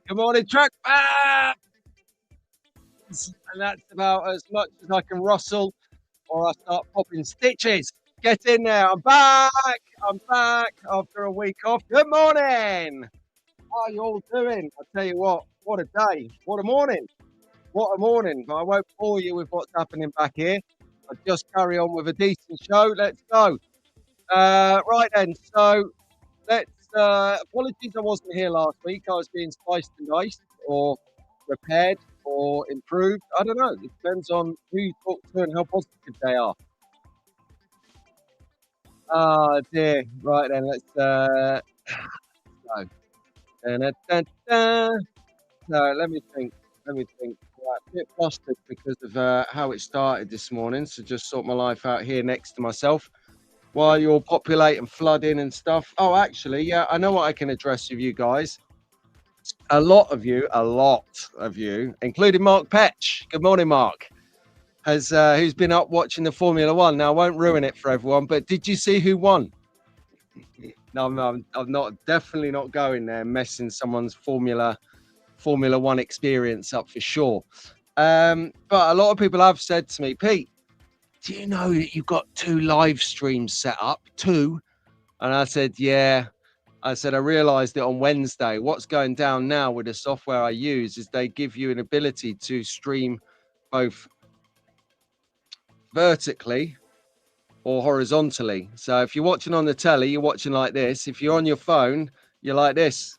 Good morning, track fans! And that's about as much as I can rustle or I start popping stitches. Get in there. I'm back. I'm back after a week off. Good morning. How are you all doing? I tell you what a day. What a morning. What a morning. But I won't bore you with what's happening back here. I'll just carry on with a decent show. Let's go. Right then. So let's apologies I wasn't here last week. I was being spiced and diced or repaired or improved. I don't know. It depends on who you talk to and how positive they are. Oh dear. Right then, let's go. Da-da-da-da. No, let me think. Let me think. Right, a bit flustered because of how it started this morning. So just sort my life out here next to myself while you're populating, flooding and stuff. Oh, actually, yeah, I know what I can address with you guys. A lot of you, including Mark Petch. Good morning, Mark. Has who's been up watching the Formula One. Now, I won't ruin it for everyone, but did you see who won? No, I'm not definitely not going there messing someone's Formula One experience up for sure. But a lot of people have said to me, Pete, do you know that you've got 2 live streams set up? 2? And I said, yeah. I said, I realized it on Wednesday. What's going down now with the software I use is they give you an ability to stream both vertically or horizontally. So if you're watching on the telly, you're watching like this. If you're on your phone, you're like this.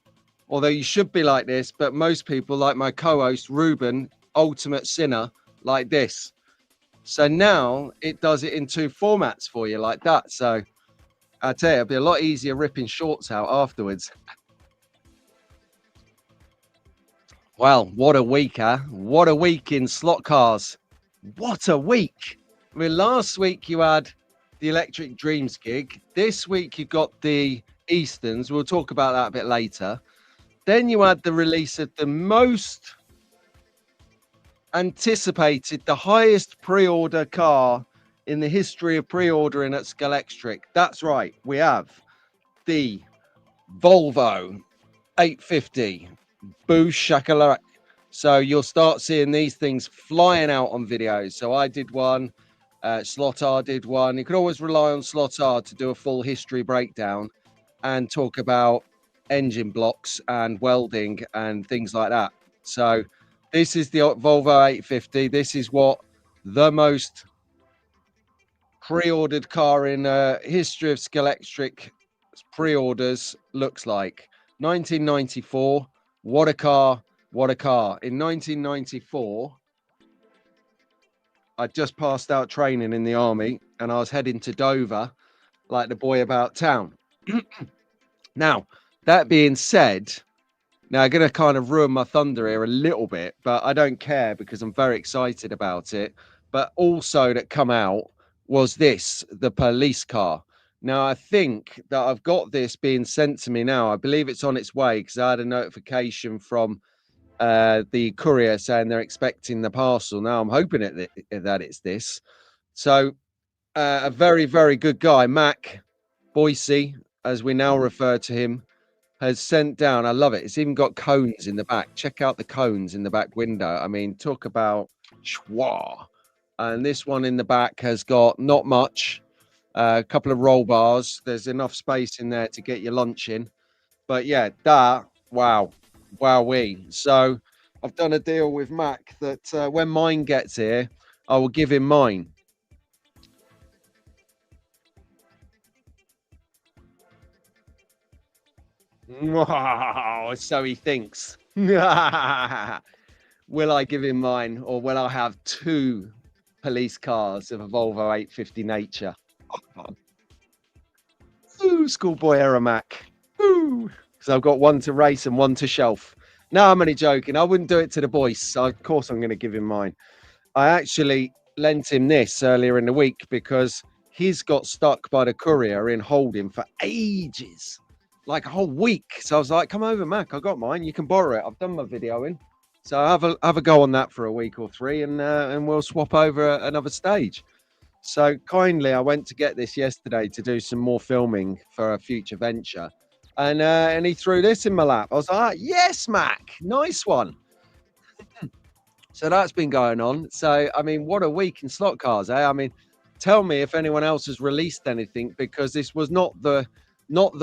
Although you should be like this, but most people, like my co-host Ruben, ultimate sinner, like this. So now it does it in 2 formats for you like that. So I tell you, it'll be a lot easier ripping shorts out afterwards. Well, what a week, huh? What a week in slot cars. What a week. I mean, last week you had the Electric Dreams gig. This week you've got the Easterns. We'll talk about that a bit later. Then you had the release of the most anticipated, the highest pre-order car in the history of pre-ordering at Scalextric. That's right, we have the Volvo 850 Boo Shakalak. So you'll start seeing these things flying out on videos. So I did one, Slotar did one. You can always rely on Slotar to do a full history breakdown and talk about engine blocks and welding and things like that. So this is the Volvo 850. This is what the most pre-ordered car in history of Scalextric pre-orders looks like. 1994. What a car. What a car. In 1994, I just passed out training in the army and I was heading to Dover like the boy about town. Now, that being said, now I'm going to kind of ruin my thunder here a little bit, but I don't care because I'm very excited about it. But also that come out was this, the police car. Now, I think that I've got this being sent to me now. I believe it's on its way because I had a notification from the courier saying they're expecting the parcel. Now, I'm hoping that it's this. So a very, very good guy, Mac Boise, as we now refer to him, has sent down. I love it. It's even got cones in the back. Check out the cones in the back window. I mean, talk about schwa. And this one in the back has got not much, a couple of roll bars. There's enough space in there to get your lunch in. But yeah, that, wow, wowee. So I've done a deal with Mac that when mine gets here, I will give him mine. So he thinks. Will I give him mine or will I have 2 police cars of a Volvo 850 nature? Ooh, schoolboy era Mac. Ooh. So I've got one to race and one to shelf. No, I'm only joking. I wouldn't do it to the boys. So of course I'm going to give him mine. I actually lent him this earlier in the week because he's got stuck by the courier in holding for ages, like a whole week. So I was like, come over, Mac. I got mine. You can borrow it. I've done my videoing. So have a go on that for a week or 3 and we'll swap over another stage. So kindly, I went to get this yesterday to do some more filming for a future venture. and he threw this in my lap. I was like, yes, Mac, nice one. So that's been going on. So I mean, what a week in slot cars, eh? I mean, tell me if anyone else has released anything, because this was not the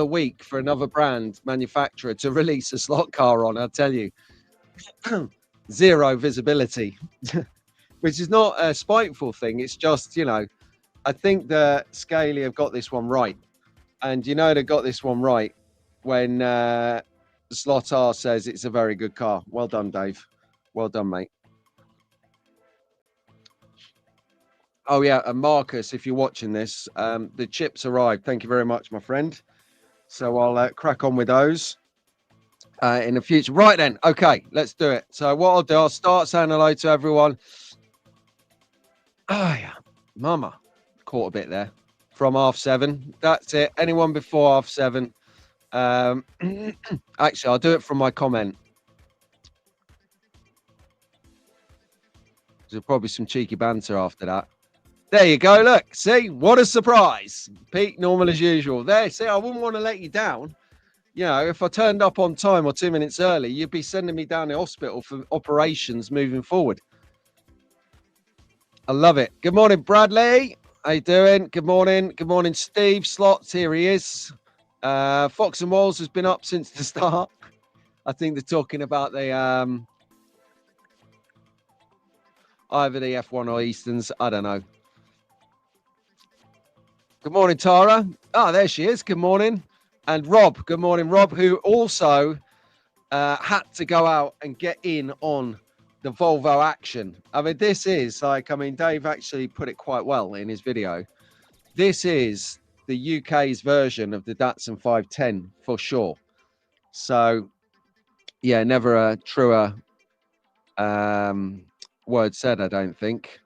week for another brand manufacturer to release a slot car on. I'll tell you, zero visibility, which is not a spiteful thing. It's just, I think that Scaley have got this one right. And they got this one right when Slot R says it's a very good car. Well done, Dave. Well done, mate. Oh, yeah. And Marcus, if you're watching this, the chips arrived. Thank you very much, my friend. So I'll crack on with those in the future. Right then. Okay, let's do it. So what I'll do, I'll start saying hello to everyone. Oh, yeah. Mama. Caught a bit there. From 7:30. That's it. Anyone before 7:30. Actually, I'll do it from my comment. There's probably some cheeky banter after that. There you go. Look, see, what a surprise. Pete, normal as usual. There, see, I wouldn't want to let you down. If I turned up on time or 2 minutes early, you'd be sending me down the hospital for operations moving forward. I love it. Good morning, Bradley. How you doing? Good morning. Good morning, Steve. Slots, here he is. Fox and Walls has been up since the start. I think they're talking about the either the F1 or Easterns. I don't know. Good morning, Tara. Oh, there she is. Good morning. And Rob. Good morning, Rob, who also had to go out and get in on the Volvo action. I mean, this is Dave actually put it quite well in his video. This is the UK's version of the Datsun 510 for sure. So, yeah, never a truer word said, I don't think.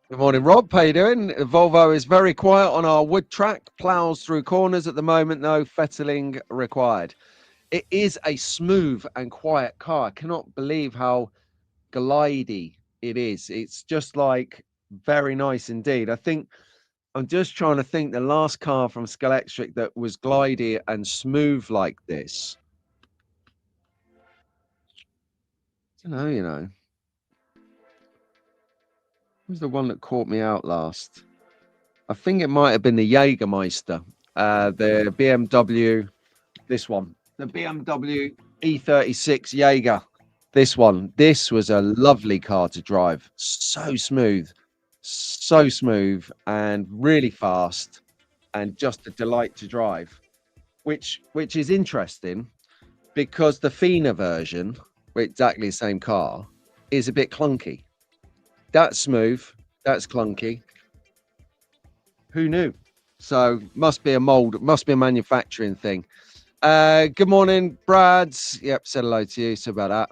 Good morning, Rob. How you doing? Volvo is very quiet on our wood track. Plows through corners at the moment. No fettling required. It is a smooth and quiet car. I cannot believe how glidey it is. It's just like very nice indeed. I think I'm just trying to think the last car from Scalextric that was glidey and smooth like this. I don't know, Who's the one that caught me out last? I think it might have been the Jägermeister, the BMW, this one, the BMW E36 Jaeger. This one, this was a lovely car to drive. So smooth and really fast and just a delight to drive, which is interesting because the Fina version, exactly the same car, is a bit clunky. That's smooth, that's clunky. Who knew? So must be a mold, must be a manufacturing thing. Good morning, Brad. Yep, said hello to you. So about that.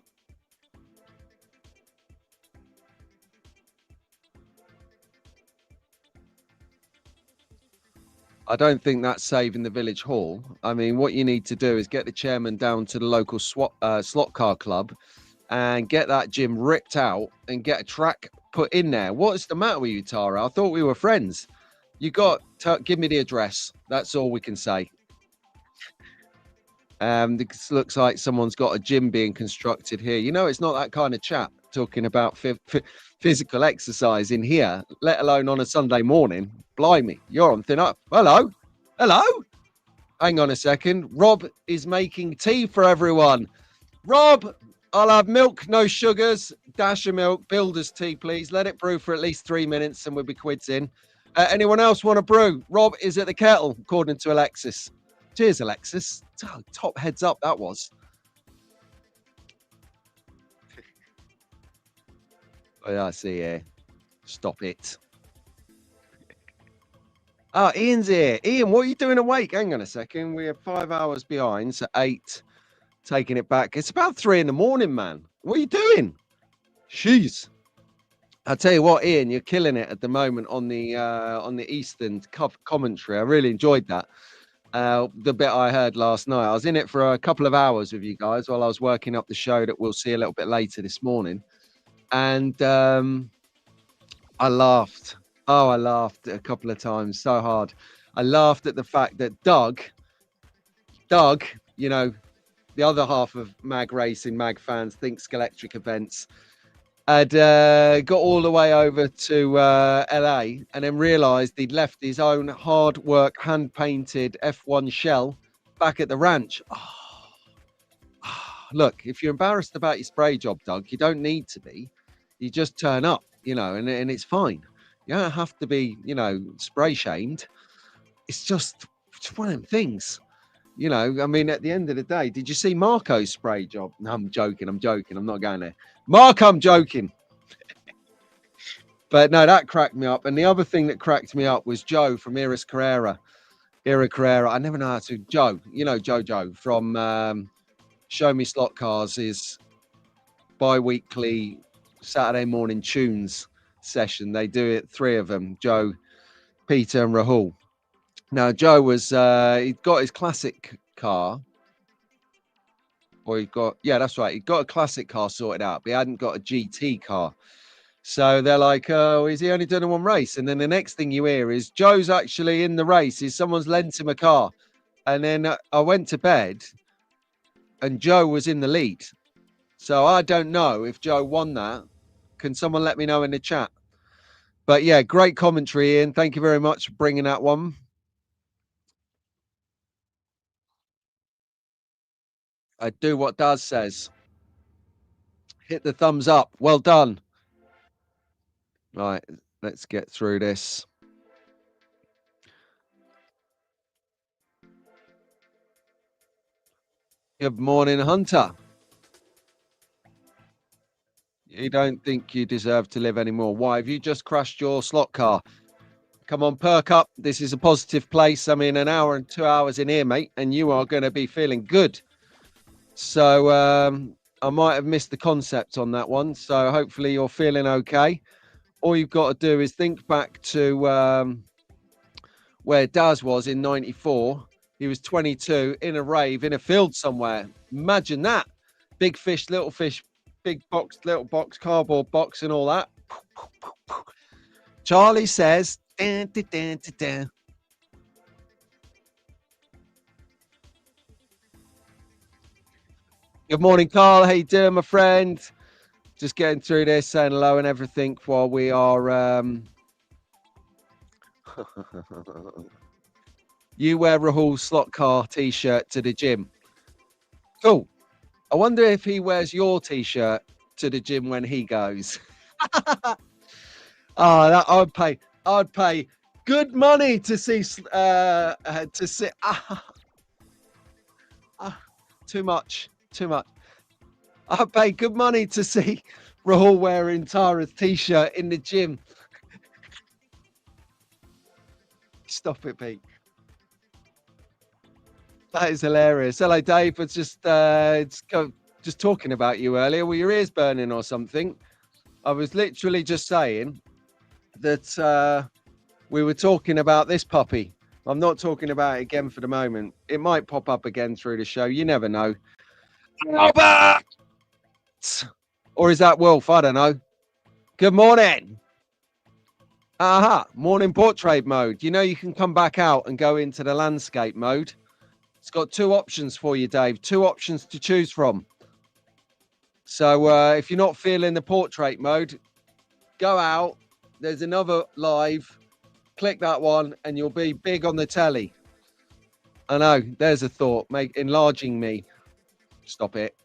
I don't think that's saving the village hall. I mean, what you need to do is get the chairman down to the local slot car club and get that gym ripped out and get a track put in there. What's the matter with you, Tara? I thought we were friends. You got to give me the address. That's all we can say. This looks like someone's got a gym being constructed here. It's not that kind of chat talking about physical exercise in here, let alone on a Sunday morning. Blimey, you're on thin up. Hello. Hang on a second. Rob is making tea for everyone. Rob, I'll have milk, no sugars, dash of milk, builder's tea, please. Let it brew for at least 3 minutes and we'll be quids in. Anyone else want a brew? Rob is at the kettle, according to Alexis. Cheers, Alexis. Oh, top heads up that was. Oh, yeah, I see here. Stop it. Oh, Ian's here. Ian, what are you doing awake? Hang on a second. We're 5 hours behind, so 8. Taking it back. It's about 3 a.m, man. What are you doing? Jeez. I'll tell you what, Ian, you're killing it at the moment on the Eastern commentary. I really enjoyed that. The bit I heard last night. I was in it for a couple of hours with you guys while I was working up the show that we'll see a little bit later this morning. And I laughed. Oh, I laughed a couple of times so hard. I laughed at the fact that Doug, you know, the other half of Mag Racing, Mag fans, think Scalextric events, had got all the way over to LA and then realised he'd left his own hard work, hand painted F1 shell back at the ranch. Look, if you're embarrassed about your spray job, Doug, you don't need to be. You just turn up, and it's fine. You don't have to be, spray shamed. It's just one of them things. I mean, at the end of the day, did you see Marco's spray job? No, I'm joking. I'm not going there. Mark, I'm joking. But no, that cracked me up. And the other thing that cracked me up was Joe from Iris Carrera. I never know how to. Joe, Joe from Show Me Slot Cars, is bi-weekly Saturday morning tunes session. They do it, 3 of them, Joe, Peter and Rahul. Now, Joe was, he'd got his classic car. That's right. He got a classic car sorted out, but he hadn't got a GT car. So they're like, oh, is he only doing one race? And then the next thing you hear is Joe's actually in the race. Someone's lent him a car. And then I went to bed and Joe was in the lead. So I don't know if Joe won that. Can someone let me know in the chat? But yeah, great commentary, Ian. Thank you very much for bringing that one. I do what Daz says. Hit the thumbs up. Well done. Right, let's get through this. Good morning, Hunter. You don't think you deserve to live anymore. Why? Have you just crashed your slot car? Come on, perk up. This is a positive place. I mean, an hour and 2 hours in here, mate, and you are going to be feeling good. So I might have missed the concept on that one. So hopefully you're feeling okay. All you've got to do is think back to where Daz was in 94. He was 22 in a rave in a field somewhere. Imagine that. Big fish, little fish, big box, little box, cardboard box and all that. Charlie says, dun, dun, dun, dun, dun. Good morning, Carl. How you doing, my friend? Just getting through this, saying hello and everything while we are... You wear Rahul's slot car t-shirt to the gym. Cool. I wonder if he wears your t-shirt to the gym when he goes. I'd pay good money to see too much. I'd pay good money to see Rahul wearing Tara's t-shirt in the gym. Stop it, Pete. That is hilarious. Hello, Dave. I was just talking about you earlier. Were your ears burning or something? I was literally just saying that we were talking about this puppy. I'm not talking about it again for the moment. It might pop up again through the show. You never know. Robert! Or is that Wolf? I don't know. Good morning. Morning portrait mode. You know you can come back out and go into the landscape mode. It's got 2 options for you, Dave. 2 options to choose from. So if you're not feeling the portrait mode, go out. There's another live. Click that one and you'll be big on the telly. I know. There's a thought. Enlarging me. Stop it.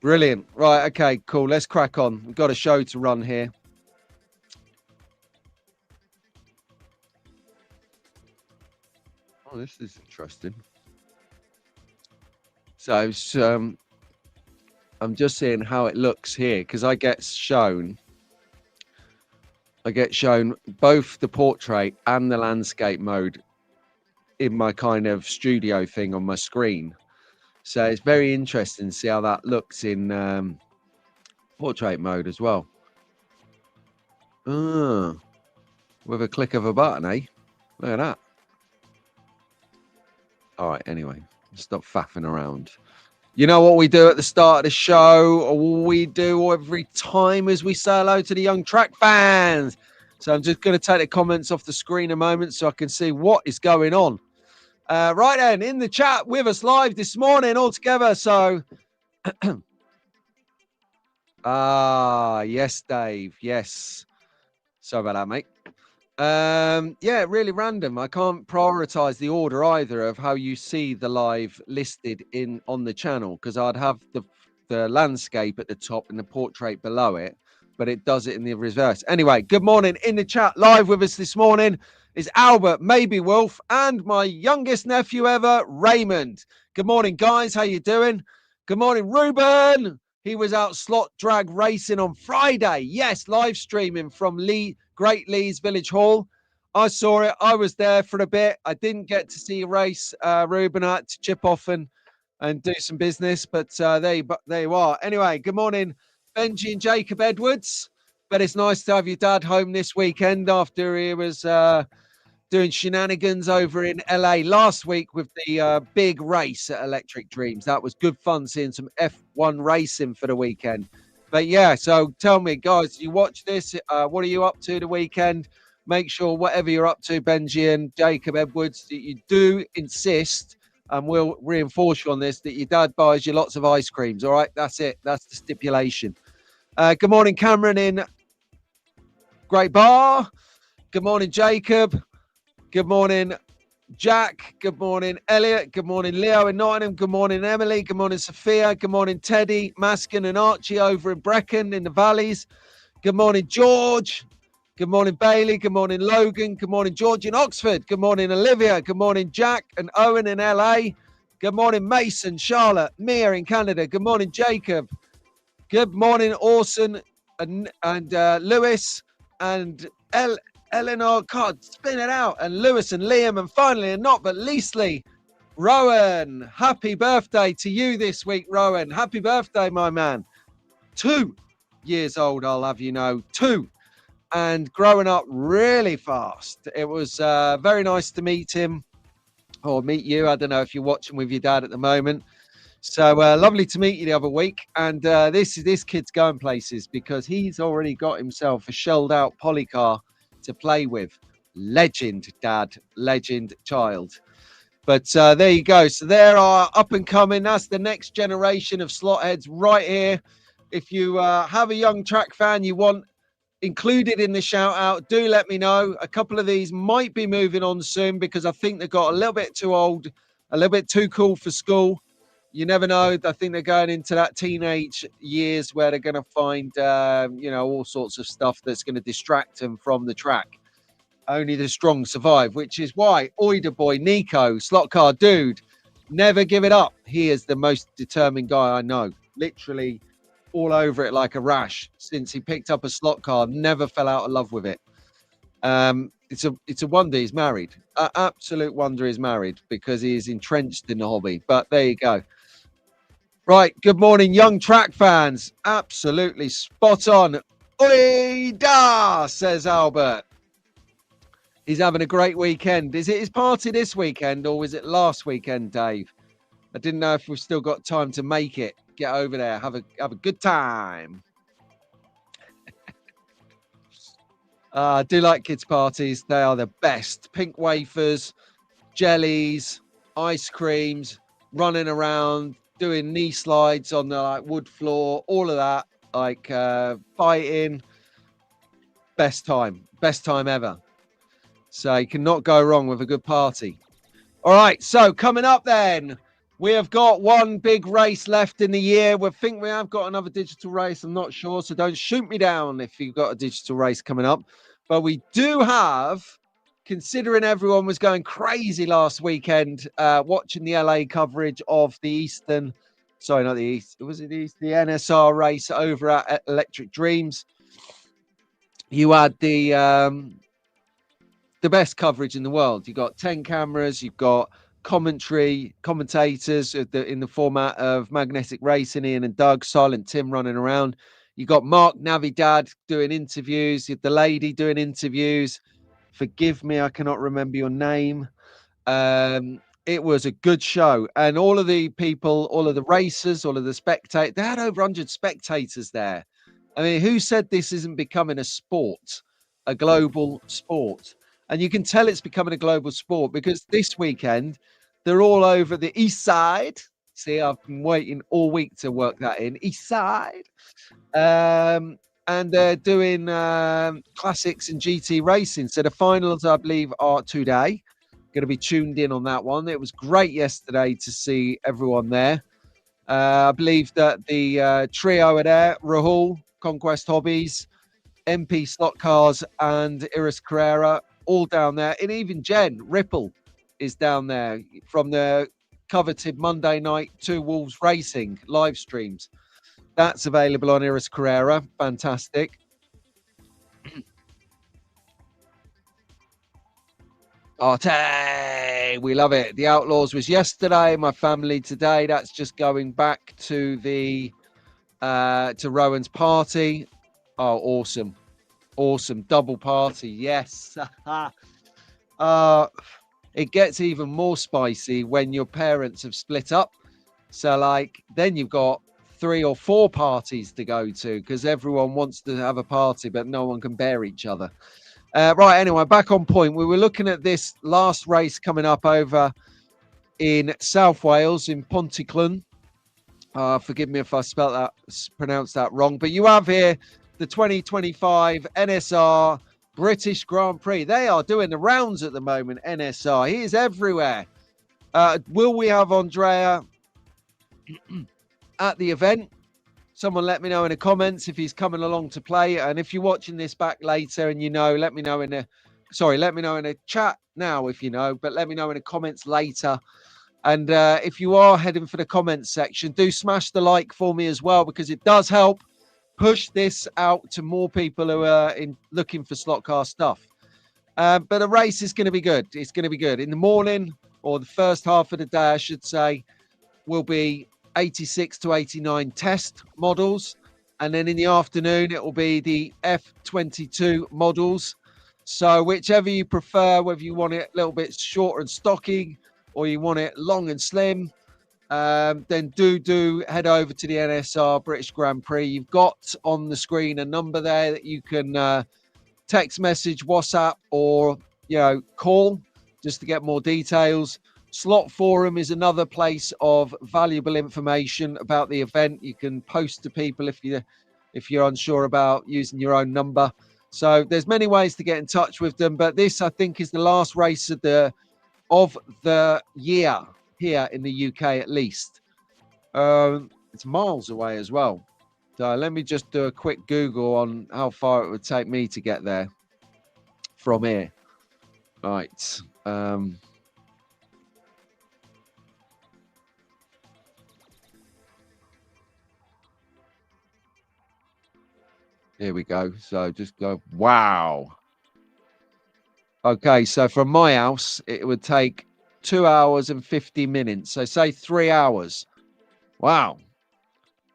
Brilliant. Right. Okay, cool. Let's crack on. We've got a show to run here. Oh, this is interesting. So I'm just seeing how it looks here because I get shown both the portrait and the landscape mode in my kind of studio thing on my screen. So it's very interesting to see how that looks in portrait mode as well. With a click of a button, eh? Look at that. All right, anyway, stop faffing around. You know what we do at the start of the show, or we do every time as we say hello to the young track fans. So I'm just going to take the comments off the screen a moment so I can see what is going on. Right then, in the chat with us live this morning all together. So, yes, Dave. Yes. Sorry about that, mate. Yeah, really random. I can't prioritize the order either of how you see the live listed in on the channel, because I'd have the landscape at the top and the portrait below it, but it does it in the reverse. Anyway, good morning. In the chat live with us this morning is Albert, maybe Wolf, and my youngest nephew ever, Raymond. Good morning, guys. How you doing? Good morning, Ruben. He was out slot drag racing on Friday. Yes, live streaming from Great Lees Village Hall. I saw it. I was there for a bit. I didn't get to see a race, Ruben. I had to chip off and do some business, but there you are. Anyway, good morning, Benji and Jacob Edwards. But it's nice to have your dad home this weekend after he was doing shenanigans over in LA last week with the big race at Electric Dreams. That was good fun seeing some F1 racing for the weekend. But yeah, so tell me, guys, you watch this? What are you up to the weekend? Make sure whatever you're up to, Benji and Jacob Edwards, that you do insist, and we'll reinforce you on this, that your dad buys you lots of ice creams. All right, that's it. That's the stipulation. Good morning, Cameron in Great Bar. Good morning, Jacob. Good morning, Jack. Good morning, Elliot. Good morning, Leo in Nottingham. Good morning, Emily. Good morning, Sophia. Good morning, Teddy, Maskin and Archie over in Brecon in the valleys. Good morning, George. Good morning, Bailey. Good morning, Logan. Good morning, George in Oxford. Good morning, Olivia. Good morning, Jack and Owen in LA. Good morning, Mason, Charlotte, Mia in Canada. Good morning, Jacob. Good morning, Orson and Lewis and Eleanor. God, spin it out. And Lewis and Liam. And finally, and not but leastly, Rowan. Happy birthday to you this week, Rowan. Happy birthday, my man. 2 years old, I'll have you know. 2. And growing up really fast. It was very nice to meet him, or meet you. I don't know if you're watching with your dad at the moment. So lovely to meet you the other week. And this kid's going places because he's already got himself a shelled out polycar to play with. Legend, dad. Legend, child. But there you go. So there are up and coming. That's the next generation of slot heads right here. If you have a young track fan you want included in the shout out, do let me know. A couple of these might be moving on soon because I think they got a little bit too old, a little bit too cool for school. You never know. I think they're going into that teenage years where they're going to find, all sorts of stuff that's going to distract them from the track. Only the strong survive, which is why Oida boy Nico, slot car dude, never give it up. He is the most determined guy I know. Literally all over it like a rash since he picked up a slot car, never fell out of love with it. It's a wonder he's married. Absolute wonder he's married because he is entrenched in the hobby. But there you go. Right, good morning, young track fans. Absolutely spot on. Oida, says Albert. He's having a great weekend. Is it his party this weekend or was it last weekend, Dave? I didn't know if we've still got time to make it. Get over there, have a good time. I do like kids' parties. They are the best. Pink wafers, jellies, ice creams, running around, doing knee slides on the wood floor, all of that, fighting. Best time ever. So you cannot go wrong with a good party. All right, so coming up then, we have got one big race left in the year. We think we have got another digital race. I'm not sure, so don't shoot me down if you've got a digital race coming up. But we do have, considering everyone was going crazy last weekend, watching the LA coverage of the the NSR race over at Electric Dreams. You had the best coverage in the world. You got 10 cameras, you've got commentators in the format of Magnetic Racing, Ian and Doug, Silent Tim running around. You got Mark Navidad doing interviews. You had the lady doing interviews. Forgive me, I cannot remember your name. It was a good show, and all of the people, all of the racers, all of the spectators, they had over 100 spectators there. I mean, who said this isn't becoming a sport, a global sport? And you can tell it's becoming a global sport because this weekend they're all over the east side. See, I've been waiting all week to work that in. East side. And they're doing classics and GT racing. So the finals, I believe, are today. Going to be tuned in on that one. It was great yesterday to see everyone there. I believe that the trio are there: Rahul, Conquest Hobbies, MP Slot Cars, and Iris Carrera, all down there. And even Jen Ripple is down there from the coveted Monday night Two Wolves Racing live streams. That's available on Iris Carrera. Fantastic. Arte, we love it. The Outlaws was yesterday. My family today. That's just going back to the to Rowan's party. Oh, awesome, awesome double party. Yes. It gets even more spicy when your parents have split up. So, like, then you've got 3 or 4 parties to go to because everyone wants to have a party, but no one can bear each other. Right, anyway, back on point. We were looking at this last race coming up over in South Wales in Pontyclun. Forgive me if I pronounced that wrong, but you have here the 2025 NSR British Grand Prix. They are doing the rounds at the moment, NSR. He is everywhere. Will we have Andrea at the event? Someone let me know in the comments if he's coming along to play. And if you're watching this back later and you know, let me know in the chat now if you know, but let me know in the comments later. And if you are heading for the comments section, do smash the like for me as well, because it does help push this out to more people who are looking for slot car stuff. But the race is going to be good. It's going to be good. In the morning, or the first half of the day, I should say, will be 86 to 89 test models, and then in the afternoon it will be the F22 models. So whichever you prefer, whether you want it a little bit shorter and stocky or you want it long and slim, then do head over to the NSR British Grand Prix. You've got on the screen a number there that you can text message, WhatsApp, or call just to get more details. Slot Forum is another place of valuable information about the event. You can post to people if you're unsure about using your own number. So there's many ways to get in touch with them, but this, I think, is the last race of the year here in the UK, at least. It's miles away as well. So let me just do a quick Google on how far it would take me to get there from here. Right. Here we go. So just go. Wow. Okay. So from my house, it would take 2 hours and 50 minutes. So say 3 hours. Wow.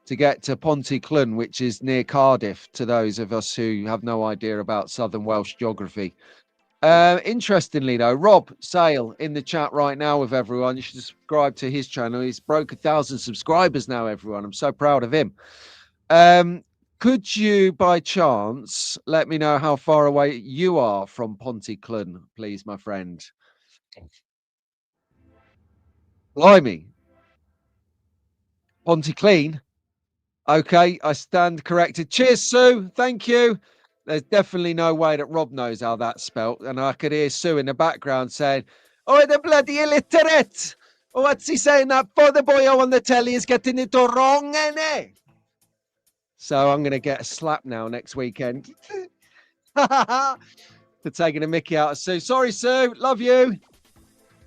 To get to Pontyclun, which is near Cardiff, to those of us who have no idea about Southern Welsh geography. Interestingly, though, Rob Sale in the chat right now with everyone. You should subscribe to his channel. He's broke 1,000 subscribers now, everyone. I'm so proud of him. Could you, by chance, let me know how far away you are from Pontyclun, please, my friend? Blimey. Pontyclean? Okay, I stand corrected. Cheers, Sue. Thank you. There's definitely no way that Rob knows how that's spelt. And I could hear Sue in the background saying, "Oh, the bloody illiterate. Oh, what's he saying that for? The boy on the telly is getting it all wrong, innit?" So I'm going to get a slap now next weekend for taking a mickey out of Sue. Sorry, Sue. Love you.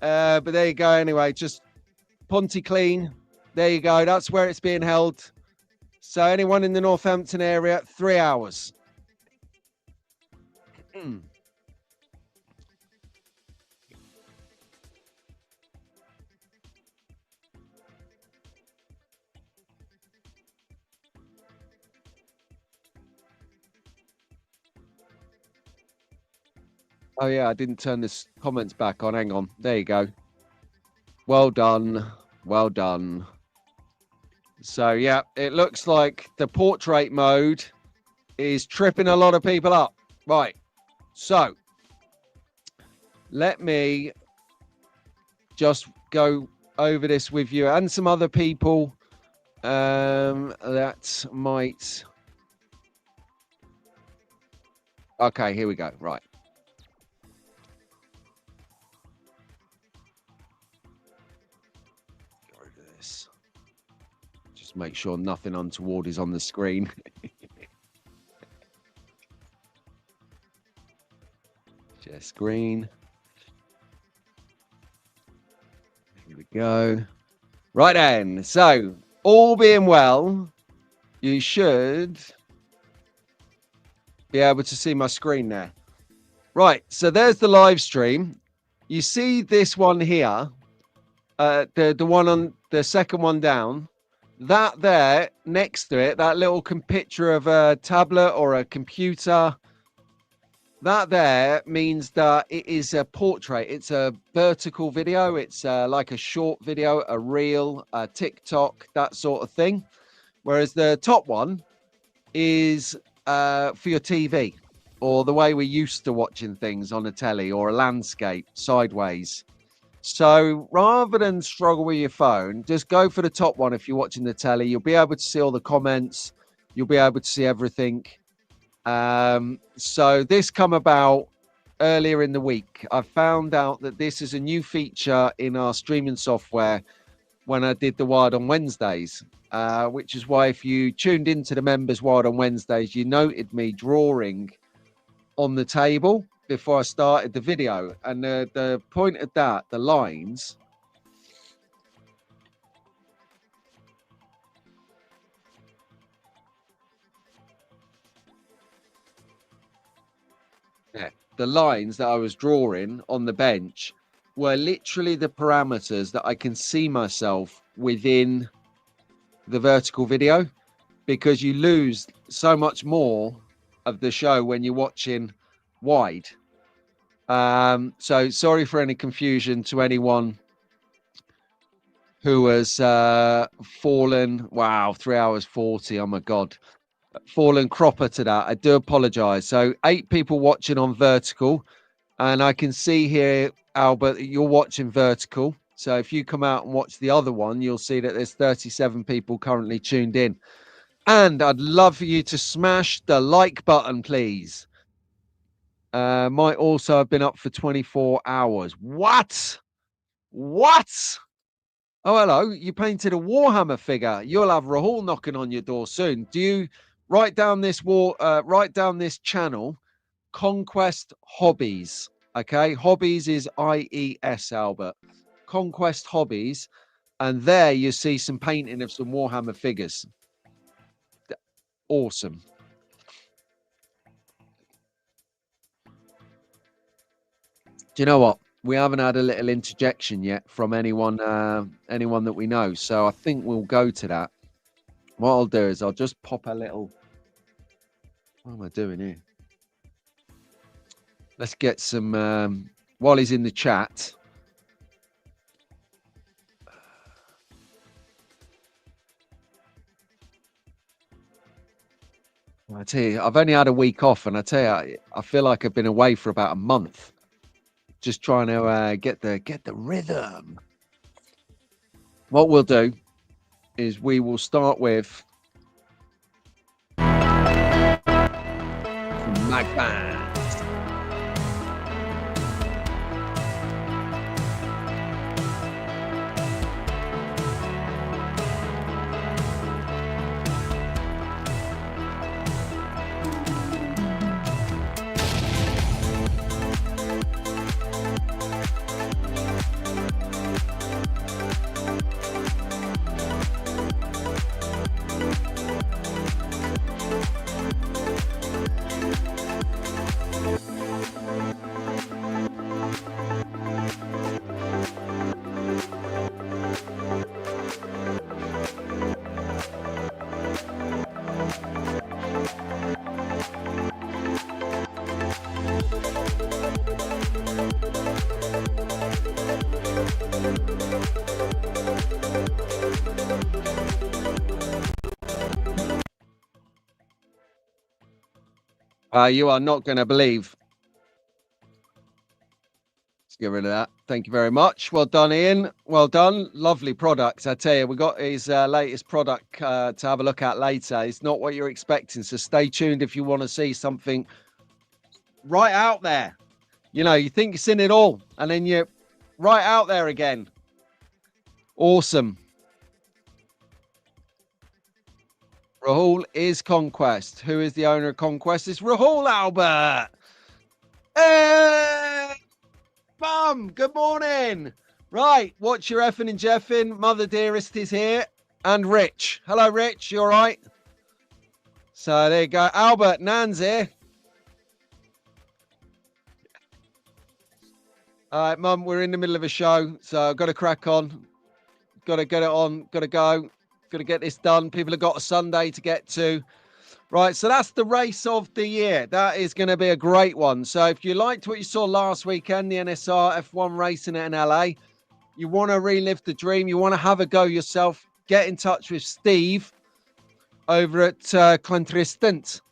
But there you go. Anyway, just Pontyclean. There you go. That's where it's being held. So anyone in the Northampton area, 3 hours. Oh, yeah, I didn't turn this comments back on. Hang on. There you go. Well done. Well done. So, yeah, it looks like the portrait mode is tripping a lot of people up. Right. So, let me just go over this with you and some other people that might. Okay, here we go. Right. Go over this. Just make sure nothing untoward is on the screen. Share screen. Here we go. Right then. So, all being well, you should be able to see my screen there. Right. So there's the live stream. You see this one here, the one on the second one down. That there next to it, that little picture of a tablet or a computer. That there means that it is a portrait. It's a vertical video. It's like a short video, a reel, a TikTok, that sort of thing. Whereas the top one is for your TV or the way we're used to watching things on a telly or a landscape sideways. So rather than struggle with your phone, just go for the top one. If you're watching the telly, you'll be able to see all the comments. You'll be able to see everything. So this come about earlier in the week. I found out that this is a new feature in our streaming software when I did the Wired on Wednesdays, which is why if you tuned into the members Wired on Wednesdays, you noted me drawing on the table before I started the video. And the point of that, the lines, the lines that I was drawing on the bench were literally the parameters that I can see myself within the vertical video, because you lose so much more of the show when you're watching wide. So sorry for any confusion to anyone who has fallen. Wow, 3 hours 40. Oh my God. Fallen cropper to that. I do apologize. So 8 people watching on vertical, and I can see here, Albert, that you're watching vertical. So if you come out and watch the other one, you'll see that there's 37 people currently tuned in. And I'd love for you to smash the like button, please. Might also have been up for 24 hours. What? Oh, hello. You painted a Warhammer figure. You'll have Rahul knocking on your door soon. Do you write down this channel, Conquest Hobbies? Okay. Hobbies is IES, Albert. Conquest Hobbies. And there you see some painting of some Warhammer figures. Awesome. Do you know what? We haven't had a little interjection yet from anyone that we know. So I think we'll go to that. What I'll do is I'll just pop a little. What am I doing here? Let's get some while he's in the chat. I tell you, I've only had a week off, and I tell you, I feel like I've been away for about a month, just trying to get the rhythm. What we'll do is we will start with Magpie. You are not going to believe. Let's get rid of that. Thank you very much. Well done, Ian. Well done. Lovely product. I tell you, we got his latest product to have a look at later. It's not what you're expecting. So stay tuned if you want to see something right out there. You know, you think you've seen it all, and then you're right out there again. Awesome. Rahul is Conquest. Who is the owner of Conquest? It's Rahul Albert. Hey, Mum, good morning. Right, what's your effing and jeffing? Mother Dearest is here. And Rich. Hello, Rich. You all right? So there you go. Albert, Nan's here. All right, Mum, we're in the middle of a show, so I've got to crack on. Got to get it on. Got to go. Got to get this done. People have got a Sunday to get to. Right, so that's the race of the year. That is going to be a great one. So if you liked what you saw last weekend, the NSR F1 racing in LA, you want to relive the dream, you want to have a go yourself, get in touch with Steve over at Clentristant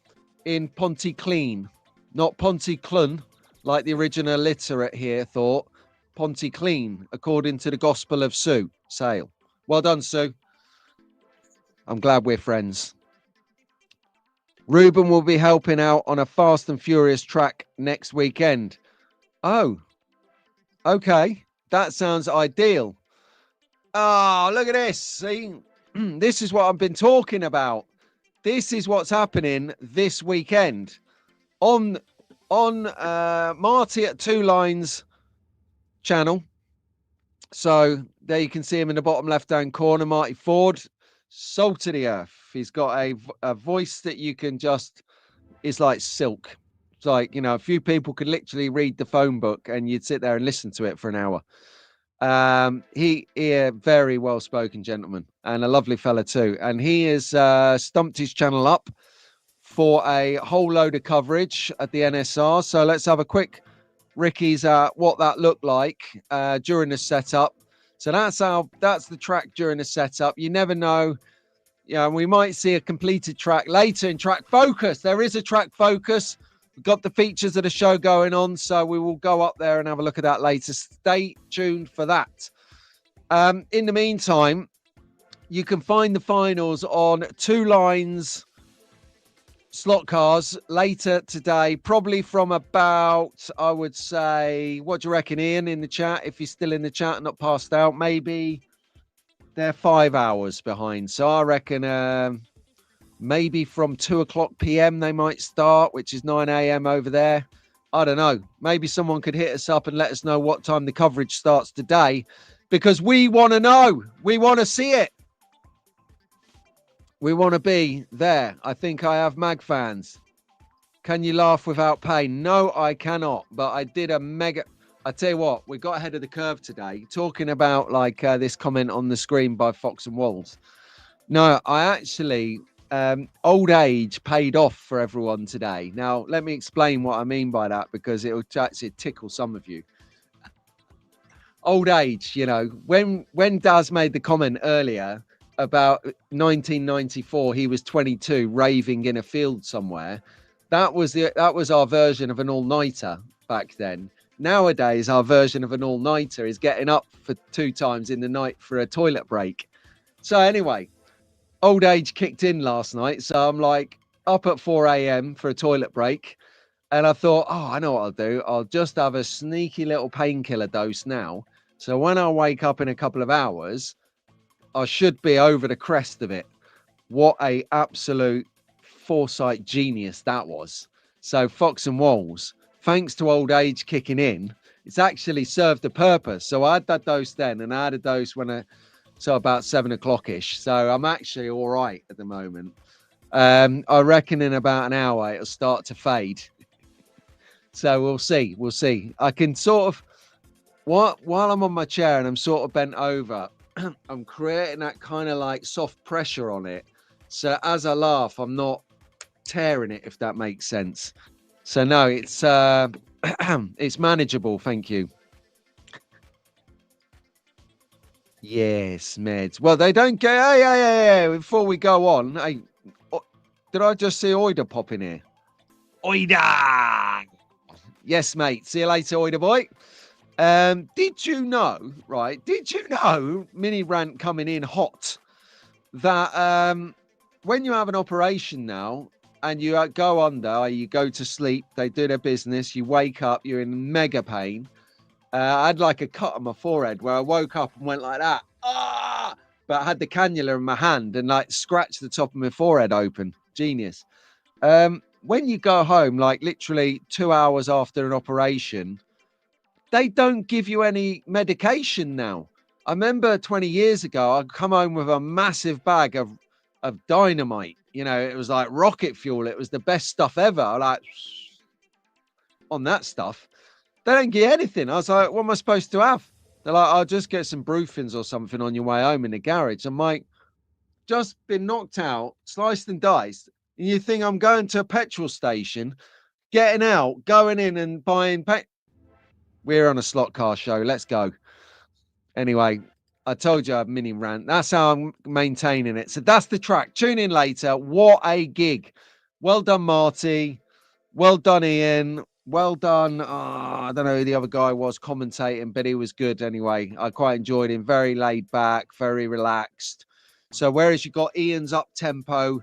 in Pontyclean. Not Pontyclun, like the original literate here thought. Pontyclean, according to the Gospel of Sue Sale. Well done, Sue. I'm glad we're friends. Ruben will be helping out on a Fast and Furious track next weekend. Oh, okay. That sounds ideal. Oh, look at this. See, this is what I've been talking about. This is what's happening this weekend on Marty at Two Lines channel. So there you can see him in the bottom left-hand corner, Marty Ford. Salt of the earth. He's got a voice that you can just, it's like silk. It's like, you know, a few people could literally read the phone book and you'd sit there and listen to it for an hour. He a very well-spoken gentleman and a lovely fella too. And he has stumped his channel up for a whole load of coverage at the NSR. So let's have a quick Ricky's what that looked like during the setup. So that's the track during the setup. You never know. Yeah, we might see a completed track later in track focus. There is a track focus. We've got the features of the show going on, so we will go up there and have a look at that later. Stay tuned for that. In the meantime, you can find the finals on Two Lines slot cars later today, probably from about, I would say, what do you reckon, Ian, in the chat? If he's still in the chat, not passed out, maybe they're 5 hours behind. So I reckon maybe from 2:00 p.m. they might start, which is 9 a.m. over there. I don't know. Maybe someone could hit us up and let us know what time the coverage starts today, because we want to know. We want to see it. We want to be there. I think I have mag fans. Can you laugh without pain? No, I cannot. But I did a mega... I tell you what, we got ahead of the curve today, talking about like this comment on the screen by Fox and Walls. No, I actually... old age paid off for everyone today. Now, let me explain what I mean by that, because it will actually tickle some of you. Old age, you know, when Daz made the comment earlier about 1994, he was 22 raving in a field somewhere. That was our version of an all-nighter back then. Nowadays, our version of an all-nighter is getting up for 2 times in the night for a toilet break. So anyway, old age kicked in last night. So I'm like up at 4 a.m. for a toilet break. And I thought, oh, I know what I'll do. I'll just have a sneaky little painkiller dose now. So when I wake up in a couple of hours, I should be over the crest of it. What a absolute foresight genius that was. So Fox and Walls, thanks to old age kicking in, it's actually served a purpose. So I had that dose then, and I had a dose so about 7:00-ish. So I'm actually all right at the moment. I reckon in about an hour it'll start to fade. So we'll see. We'll see. I can sort of, while I'm on my chair and I'm sort of bent over, I'm creating that kind of like soft pressure on it. So as I laugh, I'm not tearing it, if that makes sense. So no, it's it's manageable. Thank you. Yes, meds. Well, they don't get. Yeah. Before we go on, hey, did I just see Oida pop in here? Oida. Yes, mate. See you later, Oida boy. Did you know, right? Did you know, mini rant coming in hot, that when you have an operation now and you go under, you go to sleep, they do their business, you wake up, you're in mega pain. I had like a cut on my forehead where I woke up and went like that. Ah! But I had the cannula in my hand and like scratched the top of my forehead open. Genius. When you go home, like literally 2 hours after an operation, they don't give you any medication now. I remember 20 years ago, I'd come home with a massive bag of dynamite. You know, it was like rocket fuel. It was the best stuff ever. Like on that stuff. They don't get anything. I was like, what am I supposed to have? They're like, I'll just get some Brufins or something on your way home in the garage. I'm like, just been knocked out, sliced and diced. And you think I'm going to a petrol station, getting out, going in and buying We're on a slot car show. Let's go. Anyway, I told you I have mini rant. That's how I'm maintaining it. So that's the track. Tune in later. What a gig. Well done, Marty. Well done, Ian. Well done. I don't know who the other guy was commentating, but he was good anyway. I quite enjoyed him. Very laid back, very relaxed. So whereas you got Ian's up tempo,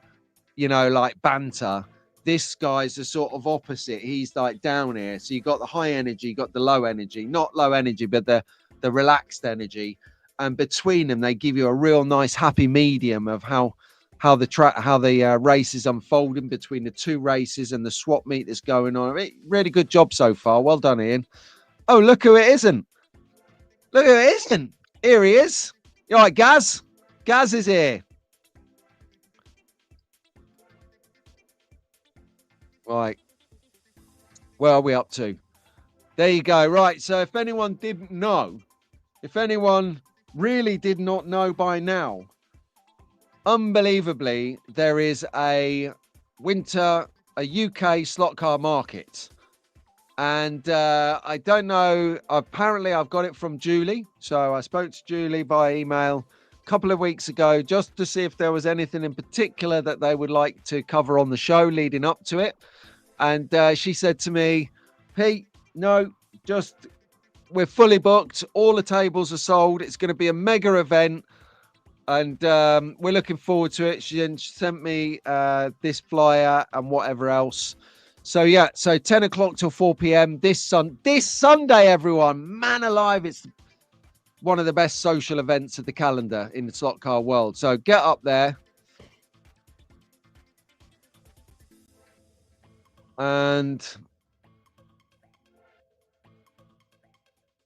you know, like banter, this guy's the sort of opposite. He's like down here. So you got the high energy, you got the low energy, not low energy, but the relaxed energy. And between them, they give you a real nice happy medium of how the race is unfolding between the two races and the swap meet that's going on. I mean, really good job so far. Well done, Ian. Oh, look who it isn't. Look who it isn't. Here he is. You all right, Gaz? Gaz is here. Right. Where are we up to? There you go. Right. So if anyone didn't know, if anyone really did not know by now, unbelievably, there is a UK slot car market. And I don't know. Apparently, I've got it from Julie. So I spoke to Julie by email a couple of weeks ago just to see if there was anything in particular that they would like to cover on the show leading up to it. And she said to me, Pete, no, just we're fully booked. All the tables are sold. It's going to be a mega event. And we're looking forward to it. She sent me this flyer and whatever else. So, yeah, so 10 o'clock till 4 p.m. this Sunday, everyone. Man alive, it's one of the best social events of the calendar in the slot car world. So get up there. And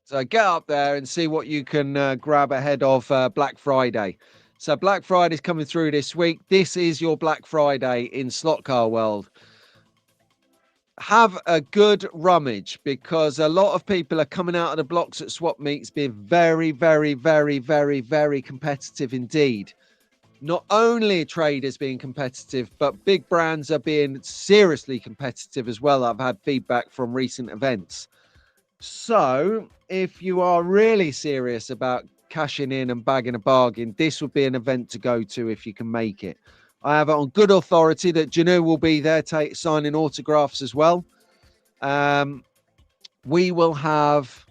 so get up there and see what you can grab ahead of Black Friday. So Black Friday is coming through this week. This is your Black Friday in slot car world. Have a good rummage because a lot of people are coming out of the blocks at swap meets being very, very, very, very, very competitive indeed. Not only traders being competitive, but big brands are being seriously competitive as well. I've had feedback from recent events. So if you are really serious about cashing in and bagging a bargain, this would be an event to go to if you can make it. I have it on good authority that Janu will be there signing autographs as well. We will have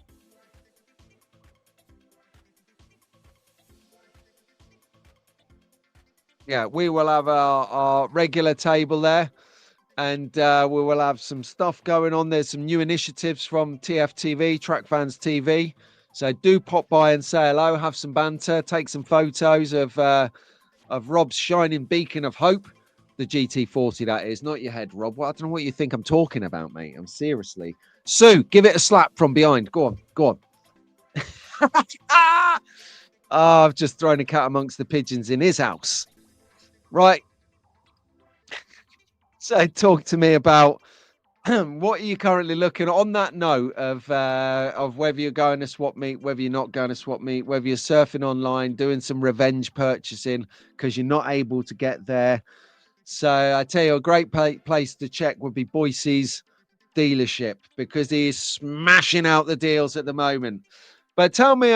our regular table there. And we will have some stuff going on. There's some new initiatives from TFTV, Track Fans TV. So do pop by and say hello, have some banter, take some photos of Rob's shining beacon of hope. The GT40, that is. Not your head, Rob. Well, I don't know what you think I'm talking about, mate. I'm seriously. Sue, give it a slap from behind. Go on. I've just thrown a cat amongst the pigeons in his house. Right. So talk to me about what are you currently looking at on that note of whether you're going to swap meet, whether you're not going to swap meet, whether you're surfing online, doing some revenge purchasing because you're not able to get there. So I tell you, a great place to check would be Boise's dealership because he is smashing out the deals at the moment. But tell me,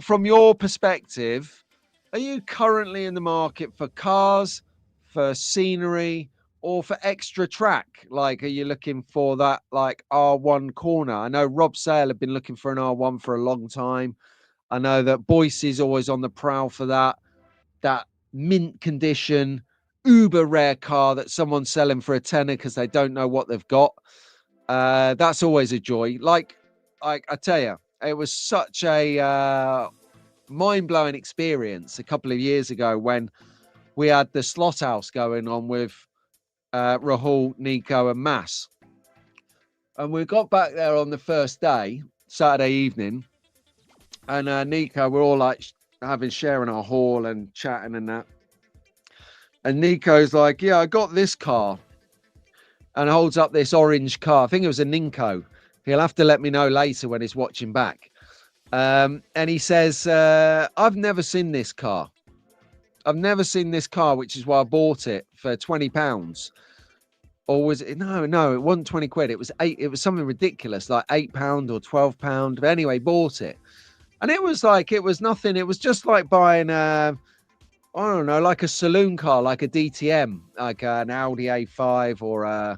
from your perspective, are you currently in the market for cars, for scenery, or for extra track? Like, are you looking for that like R1 corner? I know Rob Sale have been looking for an R1 for a long time. I know that Boyce is always on the prowl for that mint condition, uber rare car that someone's selling for a tenner because they don't know what they've got. That's always a joy. Like I tell you, it was such a mind-blowing experience a couple of years ago when we had the slot house going on with Rahul, Nico, and Mass. And we got back there on the first day, Saturday evening, and Nico, we're all like sharing our hall and chatting and that. And Nico's like, yeah, I got this car, and holds up this orange car. I think it was a Ninko. He'll have to let me know later when he's watching back. And he says, I've never seen this car. I've never seen this car, which is why I bought it for £20. Or was it? No, it wasn't 20 quid. It was it was something ridiculous, like £8 or £12. But anyway, bought it. And it was like, it was nothing. It was just like buying, I don't know, like a saloon car, like a DTM, like an Audi A5 or I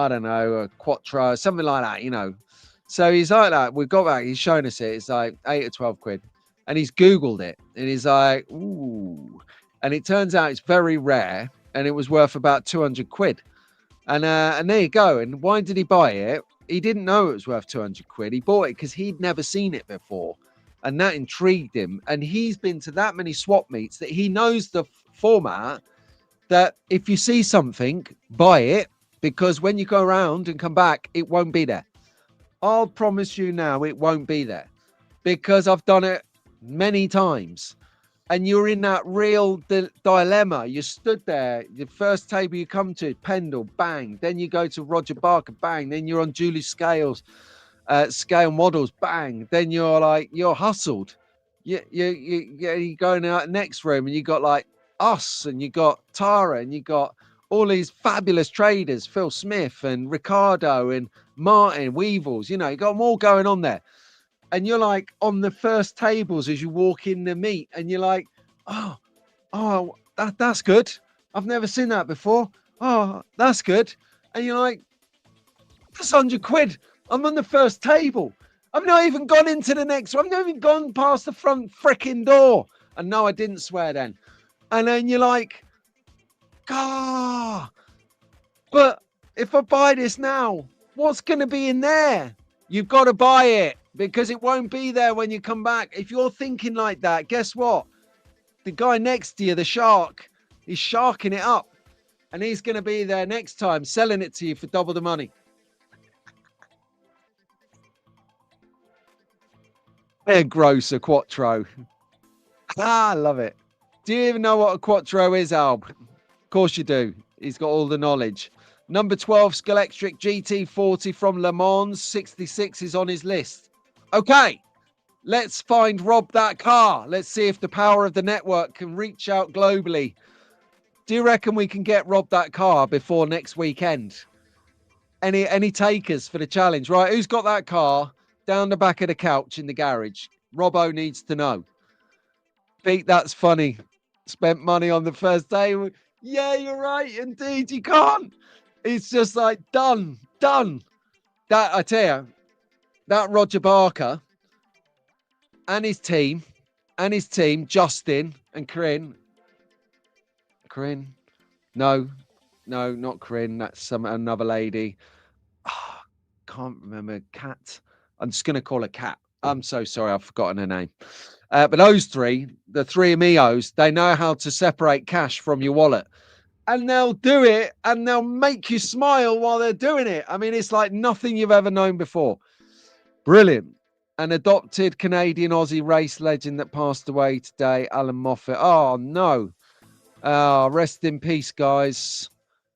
don't know, a Quattro, something like that, you know. So he's like that. We've got back. He's showing us it. It's like 8 or 12 quid. And he's Googled it. And he's like, ooh. And it turns out it's very rare. And it was worth about 200 quid. And there you go. And why did he buy it? He didn't know it was worth 200 quid. He bought it because he'd never seen it before. And that intrigued him. And he's been to that many swap meets that he knows the format that if you see something, buy it. Because when you go around and come back, it won't be there. I'll promise you now, it won't be there. Because I've done it many times. And you're in that real dilemma. You stood there, the first table you come to, Pendle, bang. Then you go to Roger Barker, bang. Then you're on Julie Scales, Scale Models, bang. Then you're hustled. You're going out next room and you got like us and you got Tara and you got all these fabulous traders, Phil Smith and Ricardo and Martin Weevils. You know, you got them all going on there. And you're like on the first tables as you walk in the meet and you're like, oh, that's good. I've never seen that before. Oh, that's good. And you're like, that's 100 quid. I'm on the first table. I've not even gone into the next one. I've not even gone past the front freaking door. And no, I didn't swear then. And then you're like, but if I buy this now, what's going to be in there? You've got to buy it. Because it won't be there when you come back. If you're thinking like that, guess what? The guy next to you, the shark, he's sharking it up. And he's going to be there next time, selling it to you for double the money. They're gross, a Quattro. I love it. Do you even know what a Quattro is, Alb? Of course you do. He's got all the knowledge. Number 12, Scalextric GT40 from Le Mans. 66 is on his list. Okay, let's find Rob that car. Let's see if the power of the network can reach out globally. Do you reckon we can get Rob that car before next weekend? Any takers for the challenge? Right, who's got that car down the back of the couch in the garage? Robbo needs to know. Pete, that's funny. Spent money on the first day. Yeah, you're right. Indeed, you can't. It's just like done. That, I tell you, that Roger Barker and his team, Justin and Corinne. No, not Corinne. That's another lady. Oh, can't remember. Cat. I'm just going to call her Cat. I'm so sorry. I've forgotten her name. But those three, the three amigos, they know how to separate cash from your wallet. And they'll do it and they'll make you smile while they're doing it. I mean, it's like nothing you've ever known before. Brilliant. An adopted Canadian Aussie race legend that passed away today, Alan Moffat. Oh, no. Rest in peace, guys.